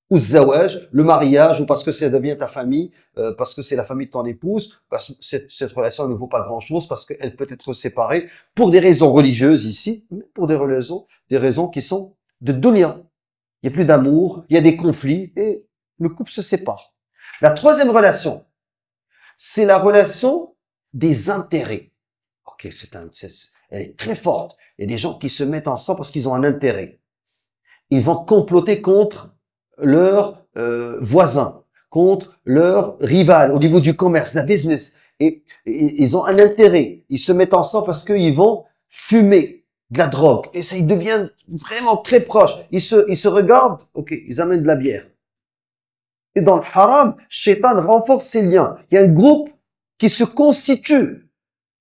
ou zawaj, le mariage, ou parce que ça devient ta famille, parce que c'est la famille de ton épouse, parce que cette relation ne vaut pas grand-chose, parce qu'elle peut être séparée pour des raisons religieuses ici, mais pour des raisons qui sont de dunya. Il n'y a plus d'amour, il y a des conflits, et le couple se sépare. La troisième relation, c'est la relation des intérêts. Ok, elle est très forte. Il y a des gens qui se mettent ensemble parce qu'ils ont un intérêt. Ils vont comploter contre leurs voisins, contre leurs rivales au niveau du commerce, de la business. et ils ont un intérêt. Ils se mettent ensemble parce qu'ils vont fumer de la drogue. Et ça, ils deviennent vraiment très proches. Ils se regardent, ok, ils amènent de la bière. Et dans le haram, Shaitan renforce ces liens. Il y a un groupe qui se constitue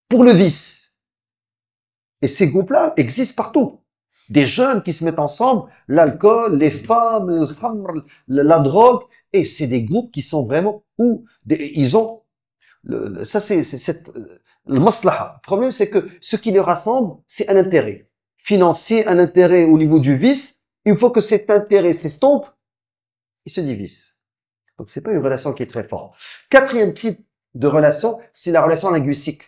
pour le vice. Et ces groupes-là existent partout. Des jeunes qui se mettent ensemble, l'alcool, les femmes, le khamr, la drogue, et c'est des groupes qui sont vraiment où ils ont ça c'est cette le maslaha. Le problème c'est que ce qui les rassemble, c'est un intérêt financier, un intérêt au niveau du vice. Une fois que cet intérêt s'estompe, ils se divisent. Donc c'est pas une relation qui est très forte. Quatrième type de relation, c'est la relation linguistique.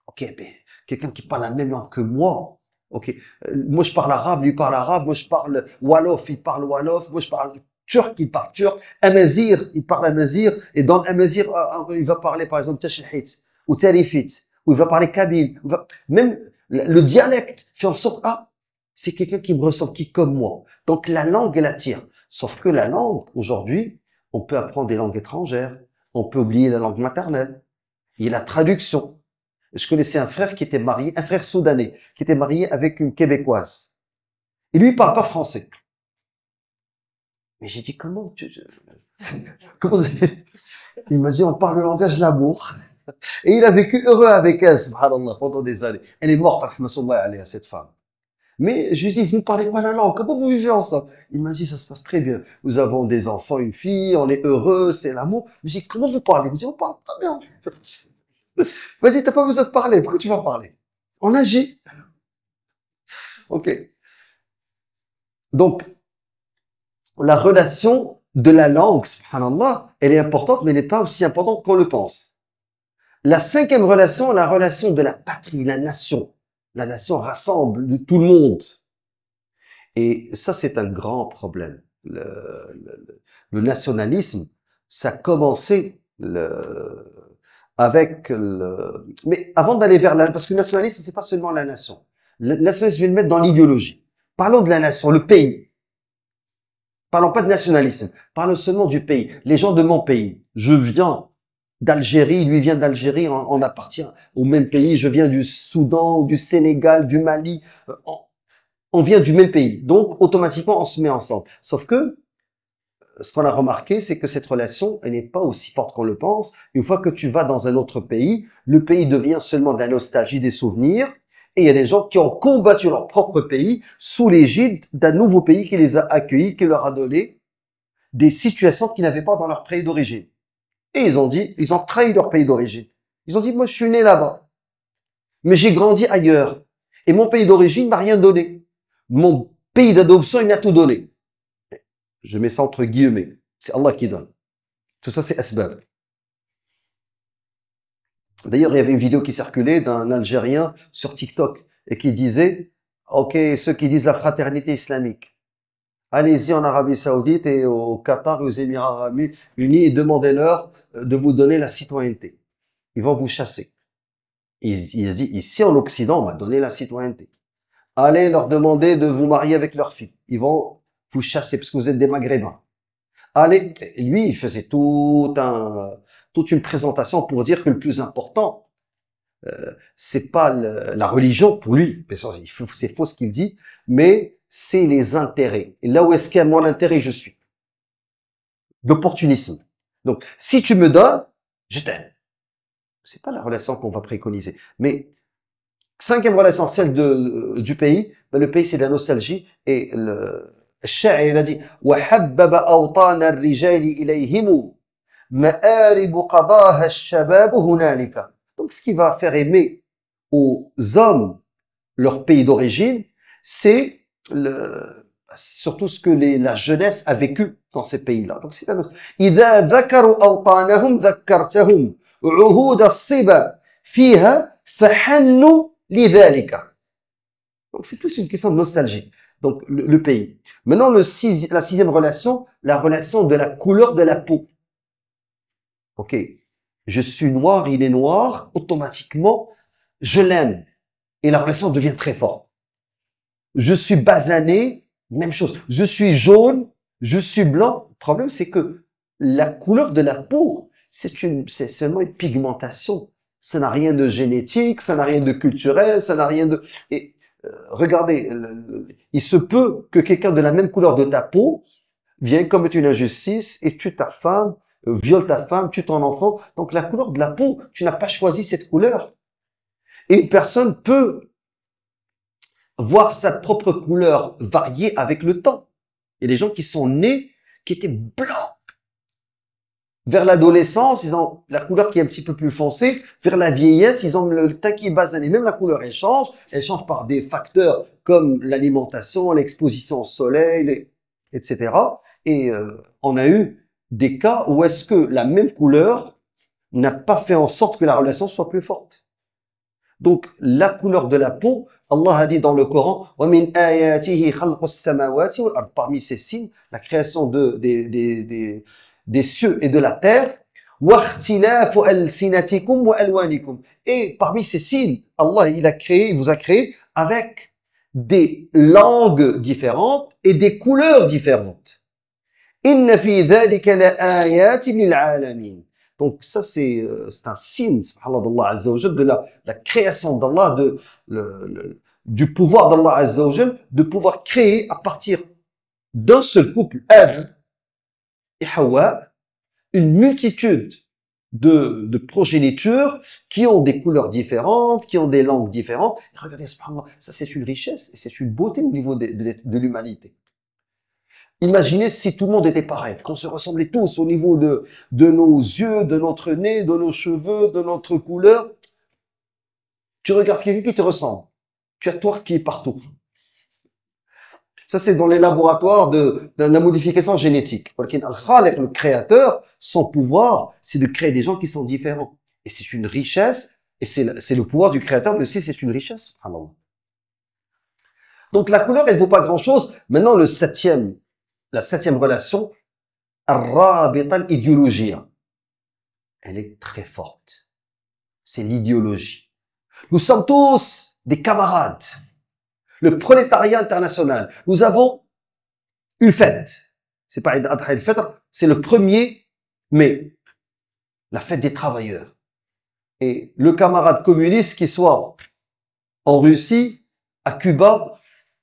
Ok, ben, quelqu'un qui parle la même langue que moi. Ok, moi je parle arabe, lui parle arabe, moi je parle wolof, il parle wolof, moi je parle turc, il parle turc, amazir, il parle amazir, et dans l'amazir, il va parler par exemple tachilhit, ou tarifit, ou il va parler kabyle, même le dialecte fait en sorte, ah, c'est quelqu'un qui me ressemble, qui est comme moi. Donc la langue, elle attire. Sauf que la langue, aujourd'hui, on peut apprendre des langues étrangères, on peut oublier la langue maternelle, il y a la traduction. Je connaissais un frère qui était marié, un frère soudanais, qui était marié avec une Québécoise. Et lui, il parle pas français. Mais j'ai dit, comment comment ça fait? Il m'a dit, on parle le langage de l'amour. Et il a vécu heureux avec elle, subhanallah, pendant des années. Elle est morte, rahmatullah alayha, cette femme. Mais je lui ai dit, vous ne parlez pas la langue, comment vous vivez ensemble? Il m'a dit, ça se passe très bien. Nous avons des enfants, une fille, on est heureux, c'est l'amour. J'ai dit, comment vous parlez? Il me dit, on parle pas bien. Vas-y, t'as pas besoin de parler. Pourquoi tu vas parler? On agit. Ok. Donc, la relation de la langue, subhanallah, elle est importante, mais elle n'est pas aussi importante qu'on le pense. La cinquième relation, la relation de la patrie, la nation. La nation rassemble de tout le monde. Et ça, c'est un grand problème. Le nationalisme, ça a commencé mais avant d'aller vers parce que le nationalisme, c'est pas seulement la nation. Le nationalisme, je vais le mettre dans l'idéologie. Parlons de la nation, le pays. Parlons pas de nationalisme. Parlons seulement du pays. Les gens de mon pays. Je viens d'Algérie, lui vient d'Algérie, on appartient au même pays. Je viens du Soudan, du Sénégal, du Mali. On vient du même pays. Donc, automatiquement, on se met ensemble. Sauf que, ce qu'on a remarqué, c'est que cette relation, elle n'est pas aussi forte qu'on le pense. Une fois que tu vas dans un autre pays, le pays devient seulement de la nostalgie, des souvenirs. Et il y a des gens qui ont combattu leur propre pays sous l'égide d'un nouveau pays qui les a accueillis, qui leur a donné des situations qu'ils n'avaient pas dans leur pays d'origine. Et ils ont trahi leur pays d'origine. Ils ont dit, moi, je suis né là-bas. Mais j'ai grandi ailleurs. Et mon pays d'origine m'a rien donné. Mon pays d'adoption, il m'a tout donné. Je mets ça entre guillemets. C'est Allah qui donne. Tout ça, c'est asbab. D'ailleurs, il y avait une vidéo qui circulait d'un Algérien sur TikTok et qui disait, OK, ceux qui disent la fraternité islamique, allez-y en Arabie Saoudite et au Qatar et aux Émirats Arabes Unis et demandez-leur de vous donner la citoyenneté. Ils vont vous chasser. Il a dit, ici en Occident, on m'a donné la citoyenneté. Allez leur demander de vous marier avec leur fille. Ils vont vous chasser parce que vous êtes des Maghrébins. Allez, lui, il faisait toute une présentation pour dire que le plus important, c'est pas la religion pour lui, c'est faux ce qu'il dit, mais c'est les intérêts. Et là où est-ce qu'il y a mon intérêt, je suis. D'opportunisme. Donc, si tu me donnes, je t'aime. C'est pas la relation qu'on va préconiser. Mais cinquième relation, celle du pays, ben, le pays c'est de la nostalgie et le الشاعر il a dit وحبب أوطان الرجال إليهم مآرب قضاها الشباب هنالك. Donc ce qui va faire aimer aux hommes leur pays d'origine, c'est surtout ce que la jeunesse a vécu dans ces pays-là. Donc c'est la notion. إذا ذكروا أوطانهم ذكرتهم عهود الصبا فيها فحنوا لذلك. Donc c'est plus une question de nostalgie. Donc le pays. Maintenant la sixième relation, la relation de la couleur de la peau. Ok, je suis noir, il est noir, automatiquement je l'aime et la relation devient très forte. Je suis basané, même chose. Je suis jaune, je suis blanc. Le problème c'est que la couleur de la peau, c'est seulement une pigmentation. Ça n'a rien de génétique, ça n'a rien de culturel, ça n'a rien de... Et regardez, il se peut que quelqu'un de la même couleur de ta peau vienne commettre une injustice et tue ta femme, viole ta femme, tue ton enfant. Donc la couleur de la peau, tu n'as pas choisi cette couleur. Et une personne peut voir sa propre couleur varier avec le temps. Il y a des gens qui sont nés, qui étaient blancs. Vers l'adolescence, ils ont la couleur qui est un petit peu plus foncée. Vers la vieillesse, ils ont le teint qui est basané. Même la couleur, elle change. Elle change par des facteurs comme l'alimentation, l'exposition au soleil, etc. Et on a eu des cas où est-ce que la même couleur n'a pas fait en sorte que la relation soit plus forte. Donc, la couleur de la peau, Allah a dit dans le Coran, وَمِنْ آيَاتِهِ خَلْقُ السَّمَاوَاتِ وَالْأَرْضِ. Parmi ces signes, la création des cieux et de la terre, وَاخْتِلَافُ أَلْسِنَتِكُمْ وَأَلْوَانِكُمْ. Et parmi ces signes, Allah, il vous a créé avec des langues différentes et des couleurs différentes. إِنَّ فِي ذَلِكَ لَآيَاتٍ لِلْعَالَمِينَ. Donc ça, c'est un signe, subhanallah, d'Allah Azza wa Jal, de la création d'Allah, du pouvoir d'Allah Azza wa Jal, de pouvoir créer à partir d'un seul couple, Adam et Hawa, une multitude de progénitures qui ont des couleurs différentes, qui ont des langues différentes. Et regardez, subhanallah, ça c'est une richesse et c'est une beauté au niveau de l'humanité. Imaginez si tout le monde était pareil, qu'on se ressemblait tous au niveau de nos yeux, de notre nez, de nos cheveux, de notre couleur. Tu regardes quelqu'un qui te ressemble. Tu as toi qui est partout. Ça, c'est dans les laboratoires de la modification génétique. Le créateur, son pouvoir, c'est de créer des gens qui sont différents. Et c'est une richesse, et c'est le pouvoir du créateur, mais aussi c'est une richesse. Donc la couleur, elle vaut pas grand-chose. Maintenant, la septième relation, الرابطة الإيديولوجية. Elle est très forte. C'est l'idéologie. Nous sommes tous des camarades. Le prolétariat international. Nous avons une fête. C'est pas Eid al Fitr, c'est le 1er mai. La fête des travailleurs. Et le camarade communiste, qu'il soit en Russie, à Cuba,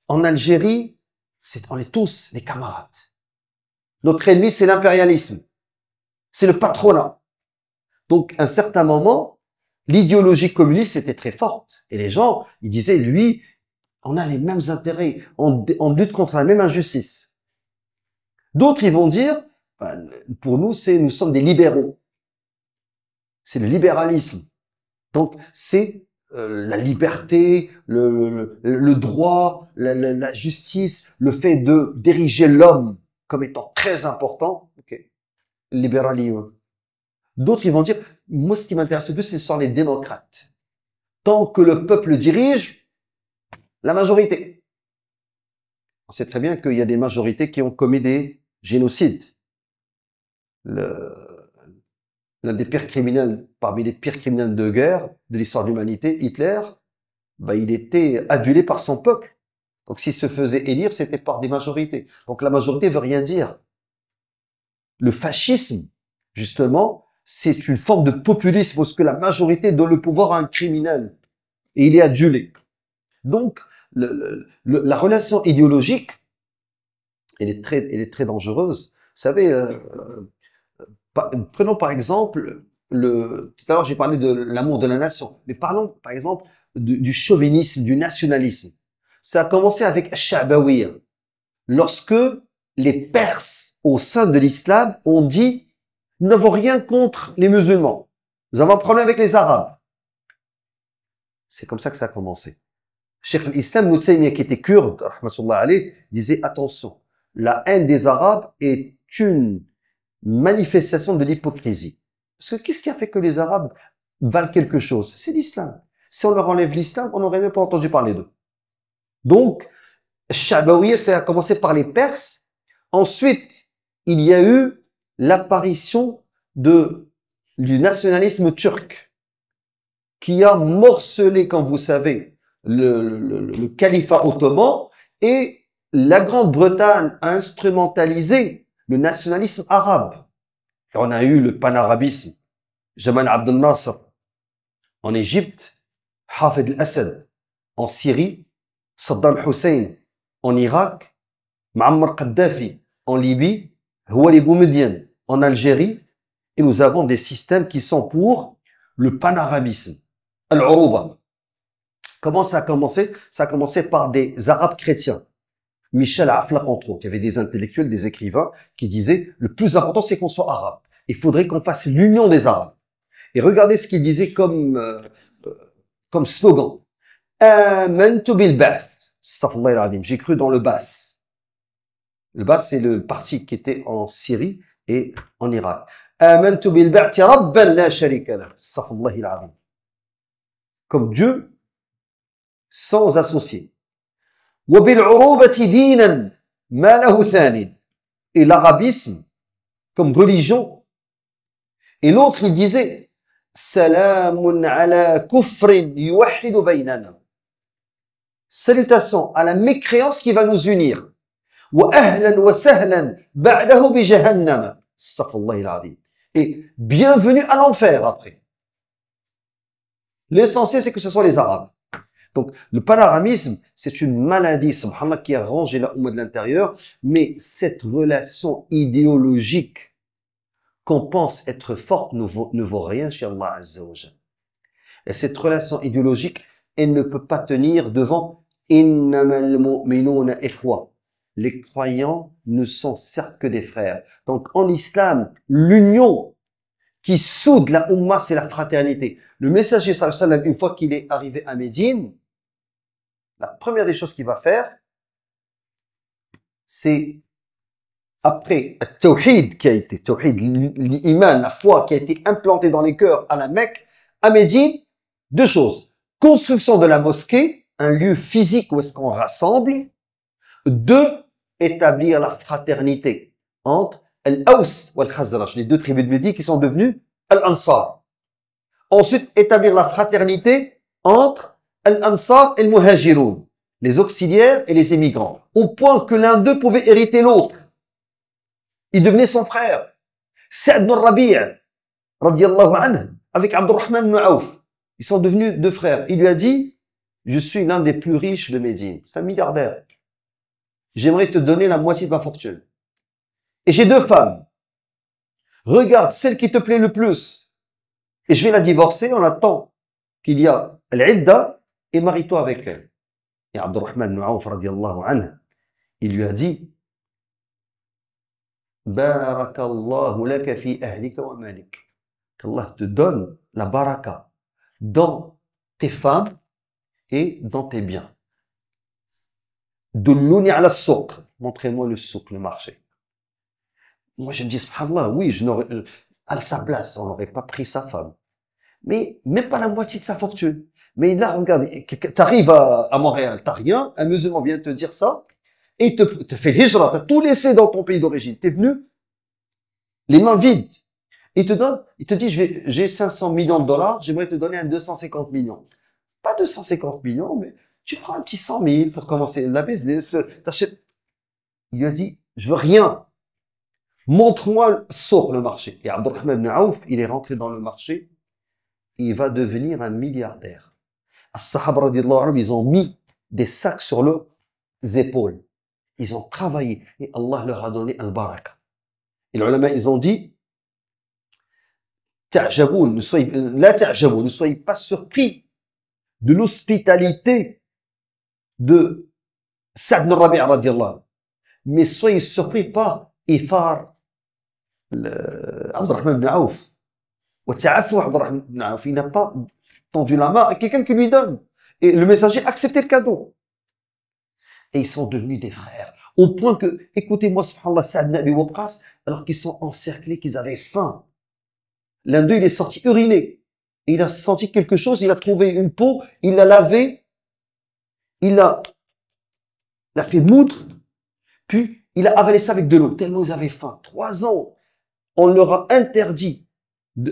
en Algérie, on est tous des camarades. Notre ennemi, c'est l'impérialisme. C'est le patronat. Donc, à un certain moment, l'idéologie communiste était très forte. Et les gens, ils disaient, lui, on a les mêmes intérêts. On lutte contre la même injustice. D'autres, ils vont dire, pour nous, nous sommes des libéraux. C'est le libéralisme. Donc, c'est la liberté, le droit, la justice, le fait d'ériger l'homme comme étant très important. Okay. Libéralisme. D'autres, ils vont dire, moi, ce qui m'intéresse le plus, ce sont les démocrates. Tant que le peuple dirige, la majorité. On sait très bien qu'il y a des majorités qui ont commis des génocides. L'un des pires criminels, parmi les pires criminels de guerre de l'histoire de l'humanité, Hitler, il était adulé par son peuple. Donc s'il se faisait élire, c'était par des majorités. Donc la majorité veut rien dire. Le fascisme, justement, c'est une forme de populisme parce que la majorité donne le pouvoir à un criminel et il est adulé. Donc la relation idéologique, elle est très dangereuse. Vous savez, prenons par exemple tout à l'heure j'ai parlé de l'amour de la nation, mais parlons par exemple du chauvinisme, du nationalisme. Ça a commencé avec Sha'bawiyya, lorsque les Perses au sein de l'islam ont dit « Nous n'avons rien contre les musulmans, nous avons un problème avec les Arabes ». C'est comme ça que ça a commencé. Cheikh l'Islam Ibn Taymiyyah, qui était kurde, rahmatullah alayh, disait « Attention, la haine des Arabes est une manifestation de l'hypocrisie. » Parce que qu'est-ce qui a fait que les Arabes valent quelque chose? C'est l'islam. Si on leur enlève l'islam, on n'aurait même pas entendu parler d'eux. Donc, Sha'bawiyya, ça a commencé par les Perses. Ensuite, il y a eu l'apparition du nationalisme turc, qui a morcelé, comme vous savez, le califat ottoman, et la Grande-Bretagne a instrumentalisé le nationalisme arabe. Et on a eu le panarabisme Jamal Abdel Nasser en Égypte, Hafid al-Assad en Syrie, Saddam Hussein en Irak, Muammar Kadhafi en Libye, Houari Boumediene en Algérie, et nous avons des systèmes qui sont pour le panarabisme, al-Uruba. Comment ça a commencé? Ça a commencé par des Arabes chrétiens. Michel Aflaq, entre autres. Il y avait des intellectuels, des écrivains qui disaient le plus important, c'est qu'on soit arabe. Il faudrait qu'on fasse l'union des Arabes. Et regardez ce qu'ils disaient comme slogan. Amantu bil ba'th. Astaghfirullah al-azim. J'ai cru dans le Baas. Le Baas, c'est le parti qui était en Syrie et en Irak. Amantu bil ba'th rabban la sharika lah. Astaghfirullah al-azim. Comme Dieu, sans associé. وبالعروبة دينا ما له ثان. Et l'arabisme comme religion. Et l'autre, il disait Salamun ala kufrin yuwahhidu baynana. Salutations à la mécréance qui va nous unir. Wa ahlan wa sahlan ba'dahu bi jahannam. Astaghfirullah al-azim. Et bienvenue à l'enfer après. L'essentiel, c'est que ce soit les Arabes. Donc, le panarabisme, c'est une maladie, subhanallah, qui a rongé la Oumma de l'intérieur, mais cette relation idéologique qu'on pense être forte ne vaut rien chez Allah Azza wa Jalla. Et cette relation idéologique, elle ne peut pas tenir devant innamal mu'minuna ikhwa. Les croyants ne sont certes que des frères. Donc, en islam, l'union qui soude la Oumma, c'est la fraternité. Le messager, sallallahu alayhi wa sallam, une fois qu'il est arrivé à Médine, la première des choses qu'il va faire, c'est, après le tawhid qui a été, tawhid, l'iman, la foi qui a été implantée dans les cœurs à la Mecque, à Médine, deux choses. Construction de la mosquée, un lieu physique où est-ce qu'on rassemble. Deux, établir la fraternité entre Al-Aws et Al-Khazraj, les deux tribus de Médine qui sont devenues Al-Ansar. Ensuite, établir la fraternité entre Al-Ansar et Al-Muhajiroun, les auxiliaires et les émigrants, au point que l'un d'eux pouvait hériter l'autre. Il devenait son frère. Sa'd ibn Rabi', radiyallahu anhu, avec Abdurrahman ibn Auf. Ils sont devenus deux frères. Il lui a dit, je suis l'un des plus riches de Médine. C'est un milliardaire. J'aimerais te donner la moitié de ma fortune. Et j'ai deux femmes. Regarde celle qui te plaît le plus. Et je vais la divorcer en attendant qu'il y a l'idda et marie-toi avec elle. Et Abdurrahman ibn Auf, radiyallahu anhu, il lui a dit, Barakallahu laka fi ahlika wa malik. Qu'Allah te donne la baraka dans tes femmes et dans tes biens. Dulluni ala souq. Montrez-moi le souk, le marché. Moi, je me dis, subhanallah, oui, à sa place, on n'aurait pas pris sa femme. Mais même pas la moitié de sa fortune. Mais là, regarde, t'arrives à Montréal, t'as rien, un musulman vient te dire ça, et te fait l'hijra, t'as tout laissé dans ton pays d'origine. T'es venu, les mains vides. Il te dit, j'ai 500 millions de dollars, j'aimerais te donner un 250 millions. Pas 250 millions, mais tu prends un petit 100 000 pour commencer la business, t'achètes. Il lui a dit, je veux rien. Montre-moi sur le marché. Et Abdurrahman ibn Auf, il est rentré dans le marché, il va devenir un milliardaire. As-Sahaba radiyallahu anhum, ils ont mis des sacs sur leurs épaules. Ils ont travaillé et Allah leur a donné al-baraka. Et les ulama, ils ont dit, ne soyez pas surpris de l'hospitalité de Sa'd ibn Rabi' radiyallahu anhu. Mais soyez surpris par Ithar Abdurrahman ibn Auf. Il n'a pas tendu la main à quelqu'un qui lui donne. Et le messager acceptait le cadeau. Et ils sont devenus des frères. Au point que, écoutez-moi, subhanallah, Sa'd ibn Abi Waqqas, alors qu'ils sont encerclés, qu'ils avaient faim. L'un d'eux, il est sorti uriner. Et il a senti quelque chose, il a trouvé une peau, il l'a lavé, il l'a fait moudre, puis il a avalé ça avec de l'eau, tellement ils avaient faim. 3 ans, on leur a interdit,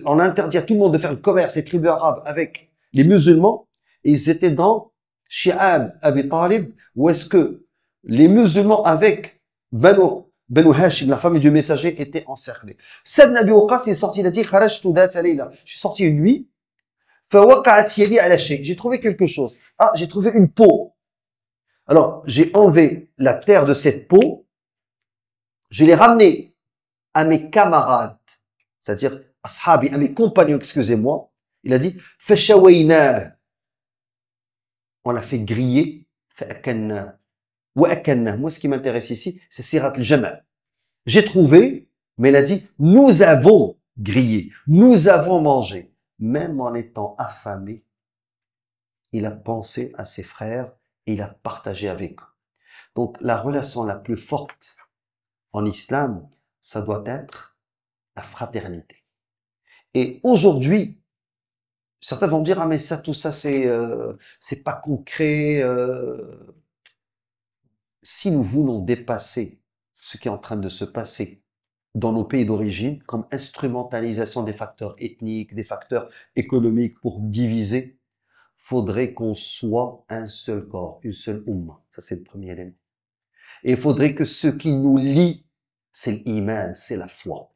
on a interdit à tout le monde de faire le commerce, les tribus arabes, avec les musulmans, et ils étaient dans Shi'ab Abi Talib, où est-ce que les musulmans avec Banu Banu Hashim, la famille du messager, était encerclée. Saad Nabi Waqas, il est sorti, il a dit, Kharajtu dhat layla. Je suis sorti une nuit. Fawaqa'at yadi ala shay. J'ai trouvé quelque chose. Ah, j'ai trouvé une peau. Alors, j'ai enlevé la terre de cette peau. Je l'ai ramenée à mes camarades. C'est-à-dire, ashabi, à mes compagnons, excusez-moi. Il a dit, fashawayna. On l'a fait griller. Fa'akanna. Wa'akanna. Moi, ce qui m'intéresse ici, c'est sirat al-jama'. J'ai trouvé, mais il a dit, nous avons grillé, nous avons mangé. Même en étant affamé, il a pensé à ses frères et il a partagé avec eux. Donc, la relation la plus forte en islam, ça doit être la fraternité. Et aujourd'hui, certains vont me dire, ah mais ça, tout ça, c'est pas concret. Si nous voulons dépasser ce qui est en train de se passer dans nos pays d'origine, comme instrumentalisation des facteurs ethniques, des facteurs économiques pour diviser, faudrait qu'on soit un seul corps, une seule umma. Ça, c'est le premier élément. Et il faudrait que ce qui nous lie, c'est l'iman, c'est la foi.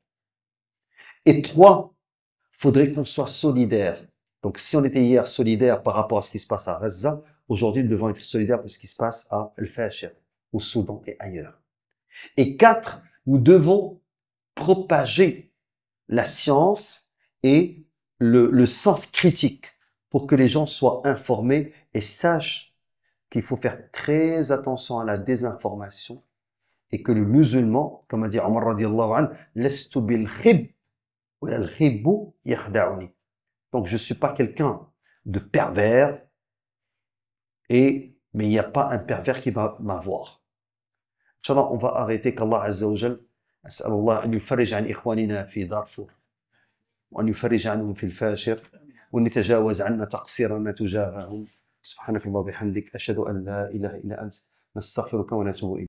Et trois, faudrait qu'on soit solidaire. Donc, si on était hier solidaire par rapport à ce qui se passe à Gaza, aujourd'hui, nous devons être solidaires pour ce qui se passe à Al-Fashir, au Soudan et ailleurs. Et quatre, nous devons propager la science et le sens critique pour que les gens soient informés et sachent qu'il faut faire très attention à la désinformation et que le musulman, comme a dit Omar radiallahu anhu, lastu bil khib wa al khibbu yakhda'uni. Donc je suis pas quelqu'un de pervers mais il n'y a pas un pervers qui va m'avoir. Inch'Allah, on va arrêter qu'Allah Azza wa Jal أسأل الله أن يفرج عن إخواننا في دارفور وأن يفرج عنهم في الفاشر وأن يتجاوز عنا تقصيرنا تجاههم. سبحانك اللهم وبحمدك أشهد أن لا إله إلا أنت نستغفرك ونتوب إليك.